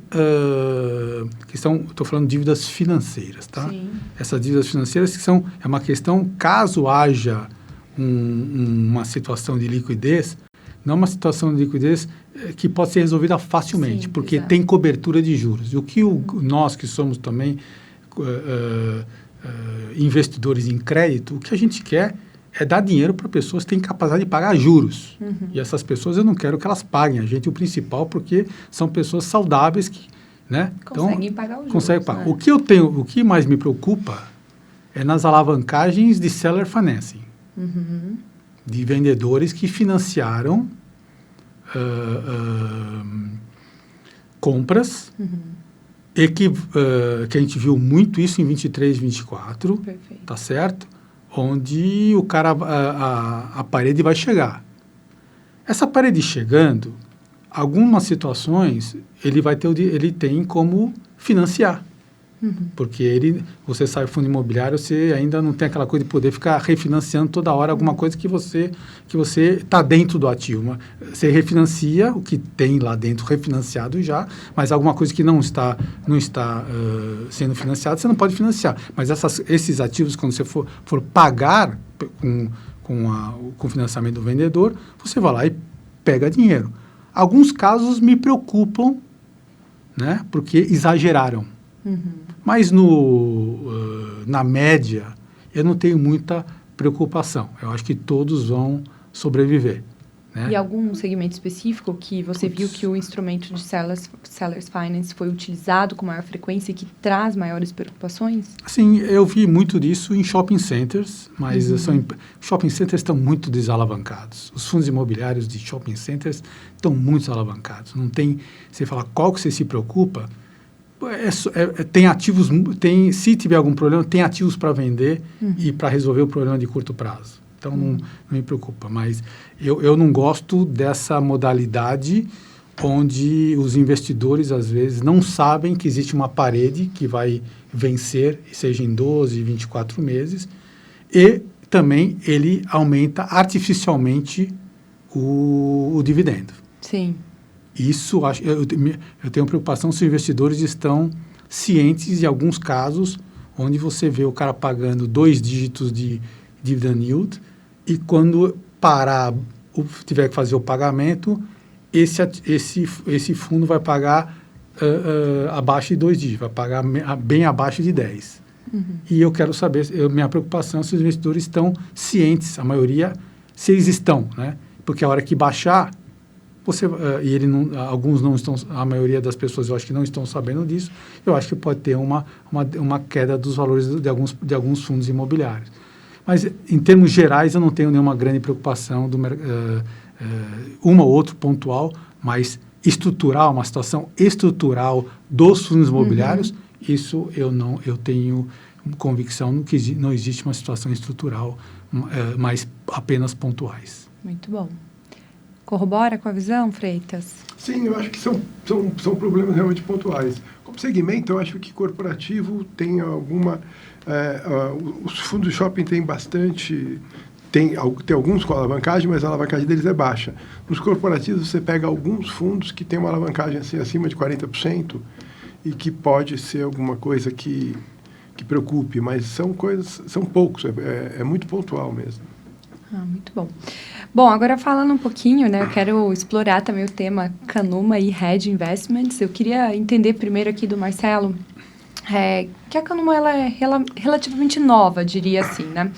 estou falando de dívidas financeiras, tá? Sim. Essas dívidas financeiras que é uma questão, caso haja uma situação de liquidez, não uma situação de liquidez que pode ser resolvida facilmente, Sim, porque exato. tem cobertura de juros. E o que nós que somos também investidores em crédito, o que a gente quer é dar dinheiro para pessoas que têm capacidade de pagar juros. E essas pessoas eu não quero que elas paguem a gente o principal, porque são pessoas saudáveis que, né? Conseguem pagar os juros. Conseguem pagar. Né? O que mais me preocupa é nas alavancagens de seller financing, de vendedores que financiaram compras e que a gente viu muito isso em 23, 24, Perfeito. tá certo? Onde o cara, a parede vai chegar. Essa parede chegando, algumas situações ele tem como financiar. Porque você sai do fundo imobiliário, você ainda não tem aquela coisa de poder ficar refinanciando toda hora alguma coisa que você está dentro do ativo. Você refinancia o que tem lá dentro refinanciado já, mas alguma coisa que não está sendo financiada, você não pode financiar. Mas esses ativos, quando você for pagar com o financiamento do vendedor, você vai lá e pega dinheiro. Alguns casos me preocupam, né, porque exageraram. Mas na média, eu não tenho muita preocupação. Eu acho que todos vão sobreviver. Né? E algum segmento específico que você viu que o instrumento de Sellers Finance foi utilizado com maior frequência e que traz maiores preocupações? Sim, eu vi muito disso em shopping centers, mas shopping centers estão muito desalavancados. Os fundos imobiliários de shopping centers estão muito desalavancados. Não tem, você fala qual que você se preocupa, tem ativos, se tiver algum problema, tem ativos para vender e para resolver o problema de curto prazo. Então, não me preocupa. Mas eu não gosto dessa modalidade onde os investidores, às vezes, não sabem que existe uma parede que vai vencer, seja em 12, 24 meses, e também ele aumenta artificialmente o dividendo. Sim. Isso, eu tenho preocupação se os investidores estão cientes de alguns casos onde você vê o cara pagando 2 dígitos de dividend yield e quando tiver que fazer o pagamento, esse fundo vai pagar abaixo de 2 dígitos, vai pagar bem abaixo de 10. E eu quero saber, minha preocupação é se os investidores estão cientes, a maioria, se eles estão, né? Porque a hora que baixar, alguns não estão, a maioria das pessoas eu acho que não estão sabendo disso, eu acho que pode ter uma queda dos valores de alguns fundos imobiliários. Mas, em termos gerais, eu não tenho nenhuma grande preocupação uma ou outra pontual, mas estrutural, uma situação estrutural dos fundos imobiliários, isso eu tenho convicção que não existe uma situação estrutural, mas apenas pontuais. Muito bom. Corrobora com a visão, Freitas? Sim, eu acho que são problemas realmente pontuais. Como segmento, eu acho que corporativo tem alguma... os fundos de shopping têm bastante... Tem alguns com alavancagem, mas a alavancagem deles é baixa. Nos corporativos, você pega alguns fundos que têm uma alavancagem assim, acima de 40% e que pode ser alguma coisa que preocupe, mas são poucos, é muito pontual mesmo. Muito bom. Bom, agora falando um pouquinho, né, eu quero explorar também o tema Canuma e Hedge Investments. Eu queria entender primeiro aqui do Marcelo que a Canuma ela é relativamente nova, diria assim, né?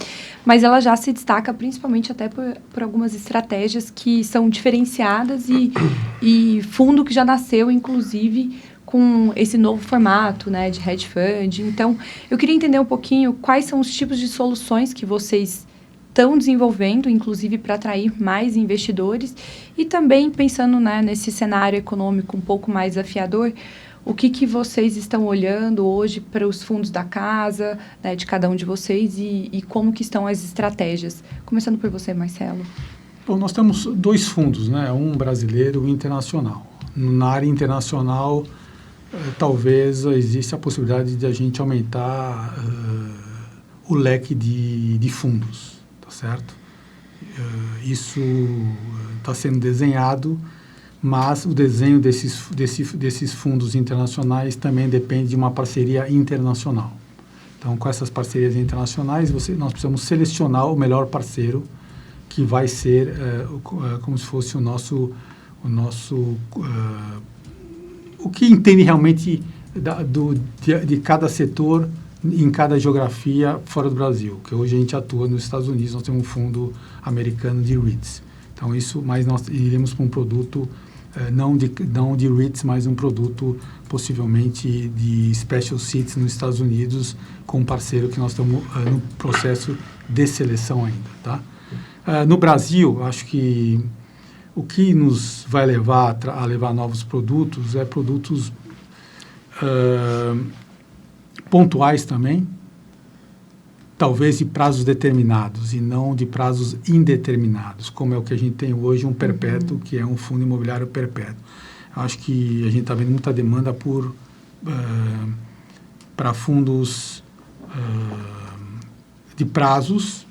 Mas ela já se destaca principalmente até por algumas estratégias que são diferenciadas e fundo que já nasceu, inclusive, com esse novo formato, né, de hedge fund. Então, eu queria entender um pouquinho quais são os tipos de soluções que vocês estão desenvolvendo, inclusive para atrair mais investidores, e também pensando, né, nesse cenário econômico um pouco mais desafiador, o que vocês estão olhando hoje para os fundos da casa, né, de cada um de vocês, e como que estão as estratégias? Começando por você, Marcelo. Bom, nós temos 2 fundos, né, um brasileiro e um internacional. Na área internacional, talvez exista a possibilidade de a gente aumentar o leque de fundos, tá certo? Isso está sendo desenhado, mas o desenho desses fundos internacionais também depende de uma parceria internacional. Então, com essas parcerias internacionais, nós precisamos selecionar o melhor parceiro, que vai ser como se fosse o que entende realmente de cada setor em cada geografia fora do Brasil, que hoje a gente atua nos Estados Unidos, nós temos um fundo americano de REITs. Então, mas nós iremos para um produto não de REITs, mas um produto possivelmente de Special Seats nos Estados Unidos, com um parceiro que nós estamos no processo de seleção ainda, tá? No Brasil, acho que o que nos vai levar a levar novos produtos é produtos pontuais também, talvez de prazos determinados e não de prazos indeterminados, como é o que a gente tem hoje, um perpétuo, que é um fundo imobiliário perpétuo. Acho que a gente está vendo muita demanda para fundos de prazos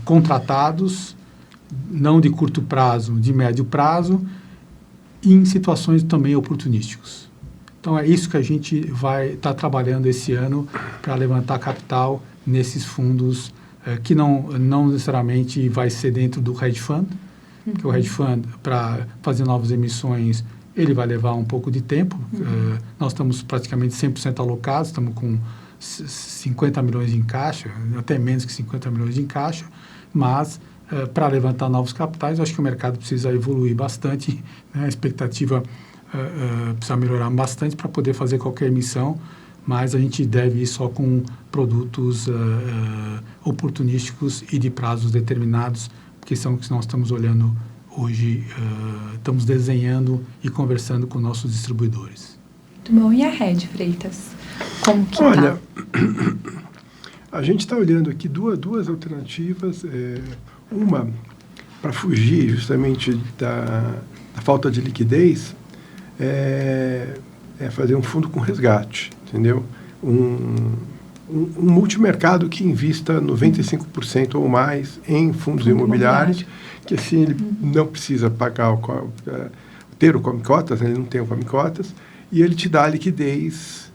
contratados, não de curto prazo, de médio prazo, e em situações também oportunísticas. Então, é isso que a gente vai estar trabalhando esse ano para levantar capital nesses fundos que não necessariamente vai ser dentro do hedge fund, porque o hedge fund, para fazer novas emissões, ele vai levar um pouco de tempo. Nós estamos praticamente 100% alocados, estamos com 50 milhões em caixa, até menos que 50 milhões em caixa, mas para levantar novos capitais, acho que o mercado precisa evoluir bastante, né? A expectativa precisa melhorar bastante para poder fazer qualquer emissão, mas a gente deve ir só com produtos oportunísticos e de prazos determinados, que são os que nós estamos olhando hoje, estamos desenhando e conversando com nossos distribuidores. Muito bom. E a Red, Freitas? Como que Olha, a gente está olhando aqui duas alternativas. Uma, para fugir justamente da falta de liquidez, é fazer um fundo com resgate, entendeu? Um multimercado que invista 95% ou mais em fundos imobiliários, que assim ele não precisa pagar ter o come-cotas, né? Ele não tem o come-cotas, e ele te dá a liquidez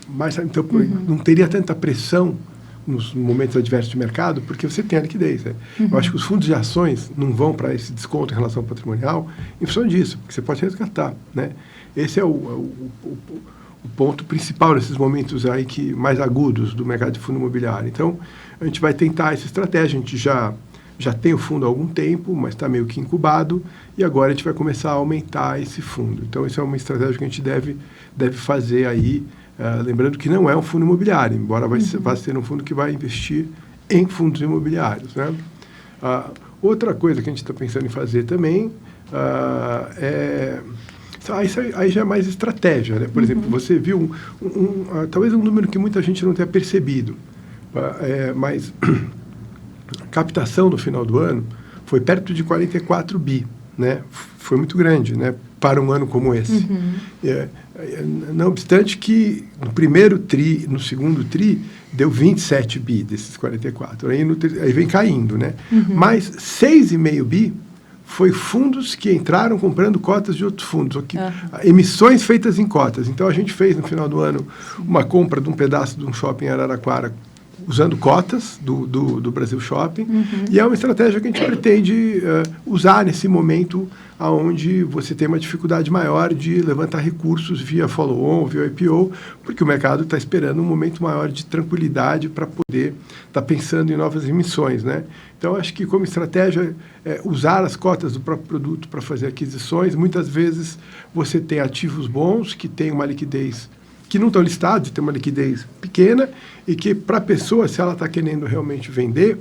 mas então não teria tanta pressão nos momentos adversos de mercado, porque você tem a liquidez, né? Eu acho que os fundos de ações não vão para esse desconto em relação ao patrimonial em função disso, porque você pode resgatar, né? Esse é o ponto principal nesses momentos aí mais agudos do mercado de fundo imobiliário. Então, a gente vai tentar essa estratégia. A gente já tem o fundo há algum tempo, mas está meio que incubado, e agora a gente vai começar a aumentar esse fundo. Então, isso é uma estratégia que a gente deve fazer aí, lembrando que não é um fundo imobiliário, embora vai ser um fundo que vai investir em fundos imobiliários, né? Outra coisa que a gente está pensando em fazer também aí já é mais estratégia, né? Por exemplo, você viu talvez um número que muita gente não tenha percebido, mas a captação no final do ano foi perto de 44 bi, né? Foi muito grande, né? Para um ano como esse. Não obstante que no primeiro tri, no segundo tri, deu 27 bi desses 44. Aí vem caindo, né? Mas 6,5 bi foi fundos que entraram comprando cotas de outros fundos, emissões feitas em cotas. Então, a gente fez, no final do ano, uma compra de um pedaço de um shopping em Araraquara usando cotas do Brasil Shopping, e é uma estratégia que a gente pretende usar nesse momento onde você tem uma dificuldade maior de levantar recursos via follow-on, via IPO, porque o mercado está esperando um momento maior de tranquilidade para poder estar pensando em novas emissões, né? Então, acho que como estratégia, usar as cotas do próprio produto para fazer aquisições. Muitas vezes você tem ativos bons que têm uma liquidez que não estão listados, tem uma liquidez pequena, e que para a pessoa, se ela está querendo realmente vender,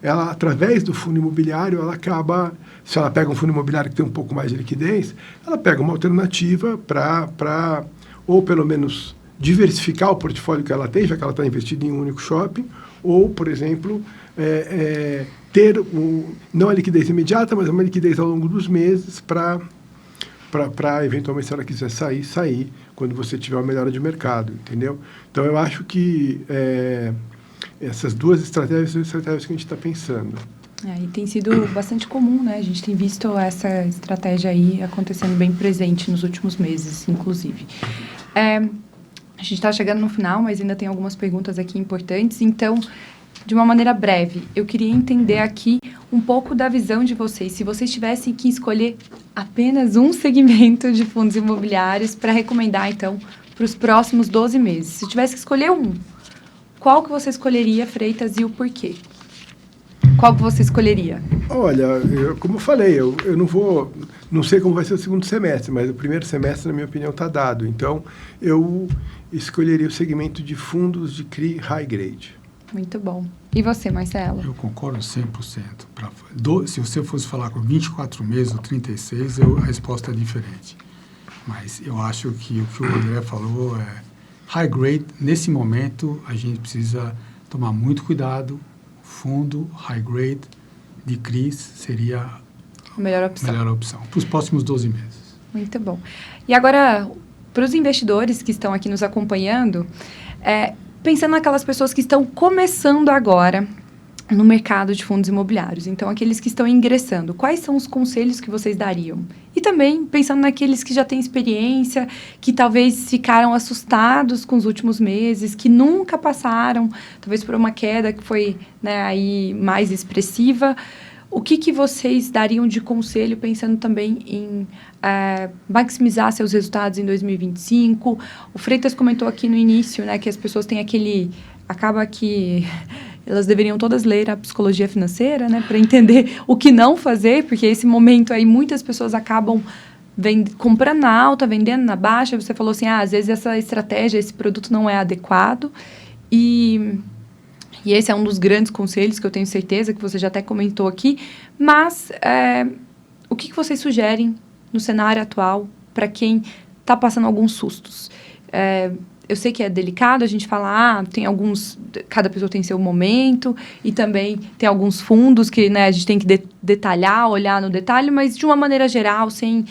ela, através do fundo imobiliário, ela acaba, se ela pega um fundo imobiliário que tem um pouco mais de liquidez, ela pega uma alternativa para ou pelo menos diversificar o portfólio que ela tem, já que ela está investida em um único shopping, ou, por exemplo, ter não a liquidez imediata, mas uma liquidez ao longo dos meses para eventualmente, se ela quiser sair quando você tiver uma melhora de mercado, entendeu? Então, eu acho que essas duas estratégias são estratégias que a gente está pensando. E tem sido bastante comum, né? A gente tem visto essa estratégia aí acontecendo bem presente nos últimos meses, inclusive. A gente está chegando no final, mas ainda tem algumas perguntas aqui importantes. Então, de uma maneira breve, eu queria entender aqui um pouco da visão de vocês. Se vocês tivessem que escolher apenas um segmento de fundos imobiliários para recomendar, então, para os próximos 12 meses. Se tivesse que escolher um, qual que você escolheria, Freitas, e o porquê? Qual que você escolheria? Olha, como eu falei, eu não sei como vai ser o segundo semestre, mas o primeiro semestre, na minha opinião, está dado. Então, eu escolheria o segmento de fundos de CRI High Grade. Muito bom. E você, Marcelo? Eu concordo 100%. Se você fosse falar com 24 meses ou 36, a resposta é diferente. Mas eu acho que o que o André falou é high grade. Nesse momento, a gente precisa tomar muito cuidado. Fundo high grade de CRIs seria a melhor opção para os próximos 12 meses. Muito bom. E agora, para os investidores que estão aqui nos acompanhando, pensando naquelas pessoas que estão começando agora no mercado de fundos imobiliários, então aqueles que estão ingressando, quais são os conselhos que vocês dariam? E também pensando naqueles que já têm experiência, que talvez ficaram assustados com os últimos meses, que nunca passaram, talvez por uma queda que foi, né, aí mais expressiva. O que vocês dariam de conselho pensando também em maximizar seus resultados em 2025? O Freitas comentou aqui no início, né, que as pessoas têm acaba que elas deveriam todas ler a psicologia financeira, né, para entender o que não fazer, porque esse momento aí muitas pessoas acabam comprando na alta, vendendo na baixa. Você falou assim, às vezes essa estratégia, esse produto não é adequado. E esse é um dos grandes conselhos que eu tenho certeza que você já até comentou aqui. Mas o que vocês sugerem no cenário atual para quem está passando alguns sustos? Eu sei que é delicado a gente falar, tem cada pessoa tem seu momento, e também tem alguns fundos que, né, a gente tem que detalhar, olhar no detalhe, mas de uma maneira geral, sem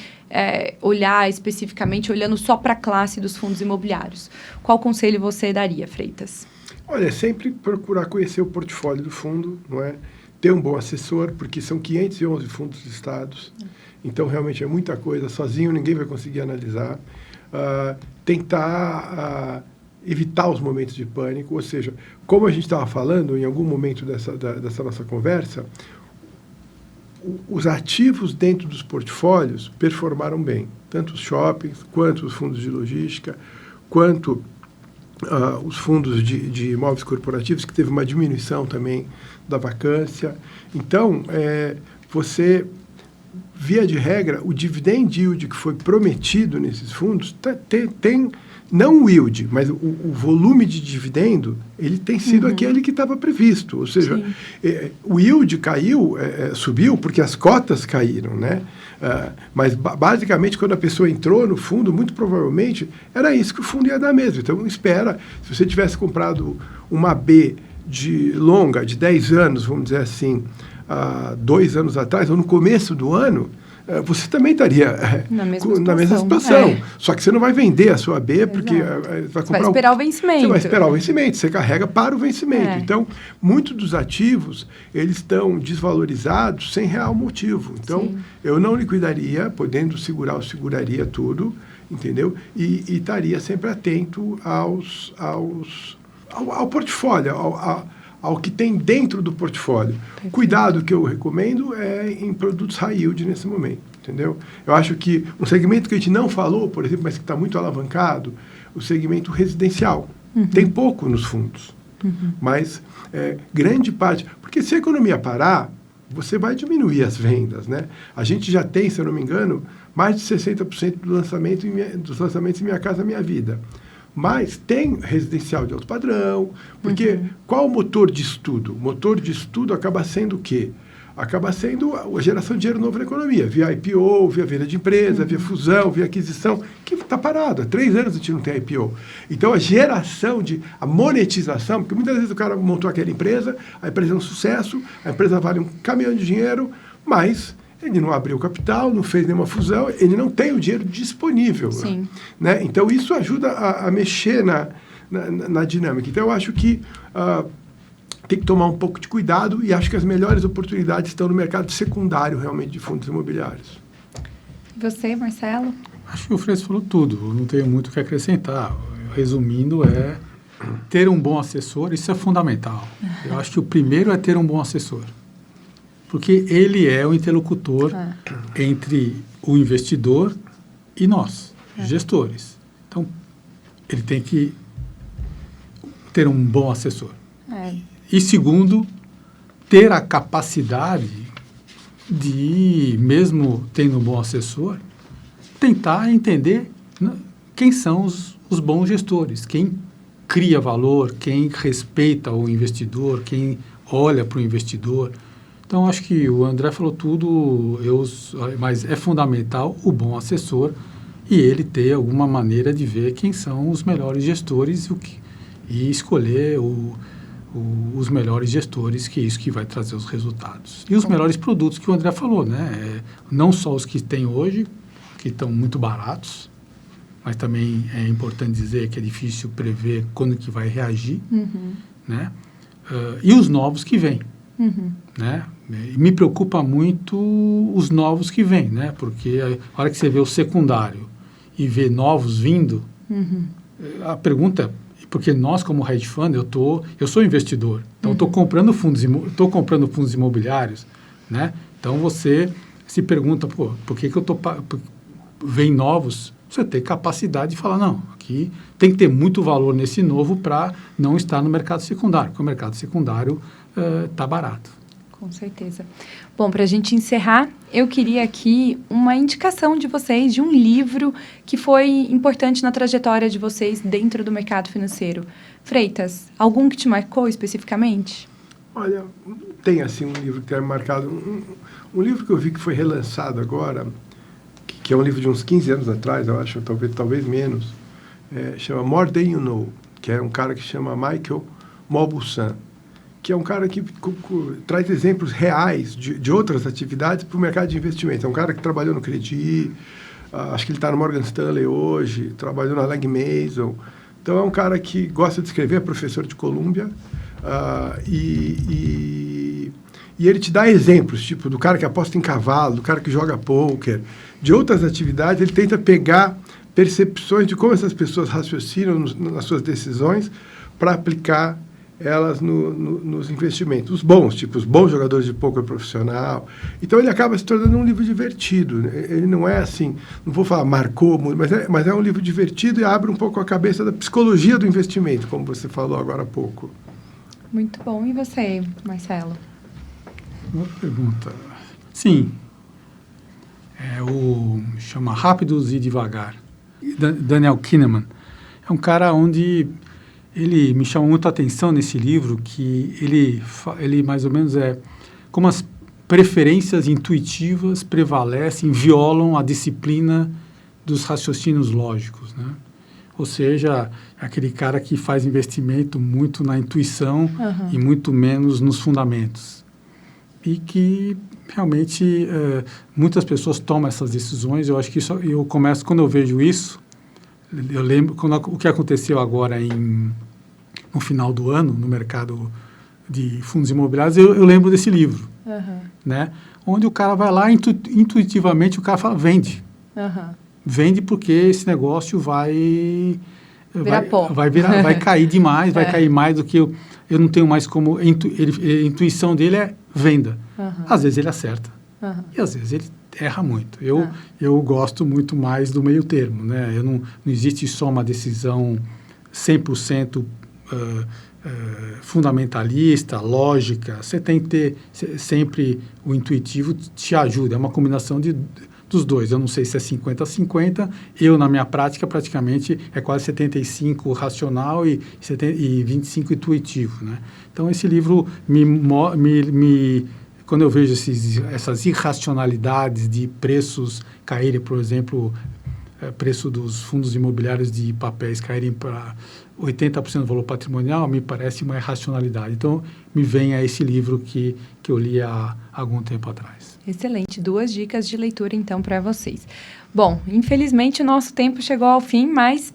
olhar especificamente, olhando só para a classe dos fundos imobiliários. Qual conselho você daria, Freitas? Olha, sempre procurar conhecer o portfólio do fundo, não é? Ter um bom assessor, porque são 511 fundos listados, então realmente é muita coisa, sozinho ninguém vai conseguir analisar. Tentar evitar os momentos de pânico, ou seja, como a gente estava falando em algum momento dessa nossa conversa, os ativos dentro dos portfólios performaram bem, tanto os shoppings, quanto os fundos de logística, quanto os fundos de imóveis corporativos, que teve uma diminuição também da vacância. Então, você, via de regra, o dividend yield que foi prometido nesses fundos tem não o yield, mas o volume de dividendo, ele tem sido aquele que estava previsto. Ou seja, o yield subiu porque as cotas caíram, né? Mas, basicamente, quando a pessoa entrou no fundo, muito provavelmente, era isso que o fundo ia dar mesmo. Então, espera, se você tivesse comprado uma B de longa, de 10 anos, vamos dizer assim, 2 anos atrás, ou no começo do ano, você também estaria na mesma situação. Só que você não vai vender a sua B, porque vai esperar o vencimento. Você vai esperar o vencimento, você carrega para o vencimento. Então, muitos dos ativos, eles estão desvalorizados sem real motivo. Então, eu não liquidaria, podendo segurar, eu seguraria tudo, entendeu? E estaria sempre atento ao portfólio, ao que tem dentro do portfólio. Perfeito. Cuidado que eu recomendo é em produtos high yield nesse momento, entendeu? Eu acho que um segmento que a gente não falou, por exemplo, mas que está muito alavancado, o segmento residencial. Tem pouco nos fundos, mas grande parte... Porque se a economia parar, você vai diminuir as vendas, né? A gente já tem, se eu não me engano, mais de 60% dos lançamentos em Minha Casa Minha Vida. Mas tem residencial de alto padrão, porque qual o motor de estudo? O motor de estudo acaba sendo o quê? Acaba sendo a geração de dinheiro novo na economia, via IPO, via venda de empresa, via fusão, via aquisição, que está parado. Há 3 anos a gente não tem IPO. Então, a monetização, porque muitas vezes o cara montou aquela empresa, a empresa é um sucesso, a empresa vale um caminhão de dinheiro, mas ele não abriu capital, não fez nenhuma fusão, ele não tem o dinheiro disponível. Sim. Né? Então, isso ajuda a mexer na dinâmica. Então, eu acho que tem que tomar um pouco de cuidado e acho que as melhores oportunidades estão no mercado secundário, realmente, de fundos imobiliários. E você, Marcelo? Acho que o Fresco falou tudo, eu não tenho muito o que acrescentar. Resumindo, ter um bom assessor, isso é fundamental. Eu acho que o primeiro é ter um bom assessor, porque ele é o interlocutor entre o investidor e nós, gestores. Então, ele tem que ter um bom assessor. E segundo, ter a capacidade de, mesmo tendo um bom assessor, tentar entender quem são os bons gestores, quem cria valor, quem respeita o investidor, quem olha para o investidor. Então, acho que o André falou tudo, mas é fundamental o bom assessor e ele ter alguma maneira de ver quem são os melhores gestores e escolher os melhores gestores, que é isso que vai trazer os resultados. E os melhores produtos que o André falou, né? Não só os que tem hoje, que estão muito baratos, mas também é importante dizer que é difícil prever quando que vai reagir, né? E os novos que vêm, né? E me preocupa muito os novos que vêm, né? Porque a hora que você vê o secundário e vê novos vindo, a pergunta é, porque nós, como hedge fund, eu sou investidor, então estou comprando fundos imobiliários, né? Então você se pergunta, por que vem novos? Você tem capacidade de falar, não, aqui tem que ter muito valor nesse novo para não estar no mercado secundário, porque o mercado secundário está barato. Com certeza. Bom, para a gente encerrar, eu queria aqui uma indicação de vocês de um livro que foi importante na trajetória de vocês dentro do mercado financeiro. Freitas, algum que te marcou especificamente? Olha, tem assim um livro que tem marcado. Um livro que eu vi que foi relançado agora, que é um livro de uns 15 anos atrás, eu acho, talvez menos, chama More Than You Know, que é um cara que chama Michael Mauboussin, que é um cara que traz exemplos reais de outras atividades para o mercado de investimentos. É um cara que trabalhou no Credit, acho que ele está no Morgan Stanley hoje, trabalhou na Legg Mason. Então, é um cara que gosta de escrever, é professor de Columbia, e ele te dá exemplos, tipo, do cara que aposta em cavalo, do cara que joga pôquer, de outras atividades. Ele tenta pegar percepções de como essas pessoas raciocinam nas suas decisões para aplicar elas nos investimentos. Os bons, tipo os bons jogadores de pôquer profissional. Então, ele acaba se tornando um livro divertido. Ele não é assim, não vou falar marcou muito, mas é um livro divertido e abre um pouco a cabeça da psicologia do investimento, como você falou agora há pouco. Muito bom. E você, Marcelo? Boa pergunta. Sim. Chama Rápidos e Devagar. Daniel Kahneman. É um cara onde ele me chamou muito a atenção nesse livro, que ele mais ou menos como as preferências intuitivas prevalecem, violam a disciplina dos raciocínios lógicos, né? Ou seja, aquele cara que faz investimento muito na intuição e muito menos nos fundamentos. E que realmente muitas pessoas tomam essas decisões. Eu acho que quando eu vejo isso, eu lembro o que aconteceu agora no final do ano, no mercado de fundos imobiliários, eu lembro desse livro, né? Onde o cara vai lá, intuitivamente o cara fala, vende. Vende porque esse negócio vai vai cair demais, vai cair mais do que eu não tenho mais como... A intuição dele é venda. Às vezes ele acerta e às vezes ele erra muito. Eu gosto muito mais do meio termo, né? Não existe só uma decisão 100% fundamentalista, lógica. Você tem que ter sempre o intuitivo te ajuda. É uma combinação dos dois. Eu não sei se é 50-50. Eu, na minha prática, praticamente é quase 75 racional e 25 intuitivo, né? Então, esse livro quando eu vejo essas irracionalidades de preços caírem, por exemplo, preço dos fundos imobiliários de papéis caírem para 80% do valor patrimonial, me parece uma irracionalidade. Então, me vem a esse livro que eu li há algum tempo atrás. Excelente. 2 dicas de leitura, então, para vocês. Bom, infelizmente, o nosso tempo chegou ao fim, mas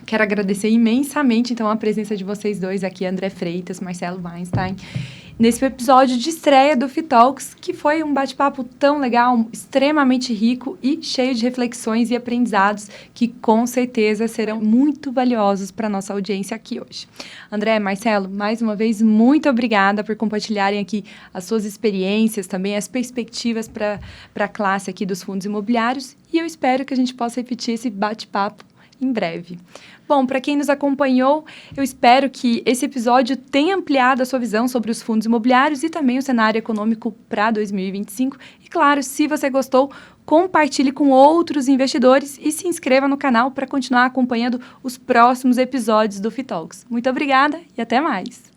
quero agradecer imensamente, então, a presença de vocês dois aqui, André Freitas, Marcelo Weinstein, nesse episódio de estreia do FITalks, que foi um bate-papo tão legal, extremamente rico e cheio de reflexões e aprendizados que, com certeza, serão muito valiosos para a nossa audiência aqui hoje. André, Marcelo, mais uma vez, muito obrigada por compartilharem aqui as suas experiências, também as perspectivas para a classe aqui dos fundos imobiliários, e eu espero que a gente possa repetir esse bate-papo em breve. Bom, para quem nos acompanhou, eu espero que esse episódio tenha ampliado a sua visão sobre os fundos imobiliários e também o cenário econômico para 2025. E claro, se você gostou, compartilhe com outros investidores e se inscreva no canal para continuar acompanhando os próximos episódios do FITalks. Muito obrigada e até mais!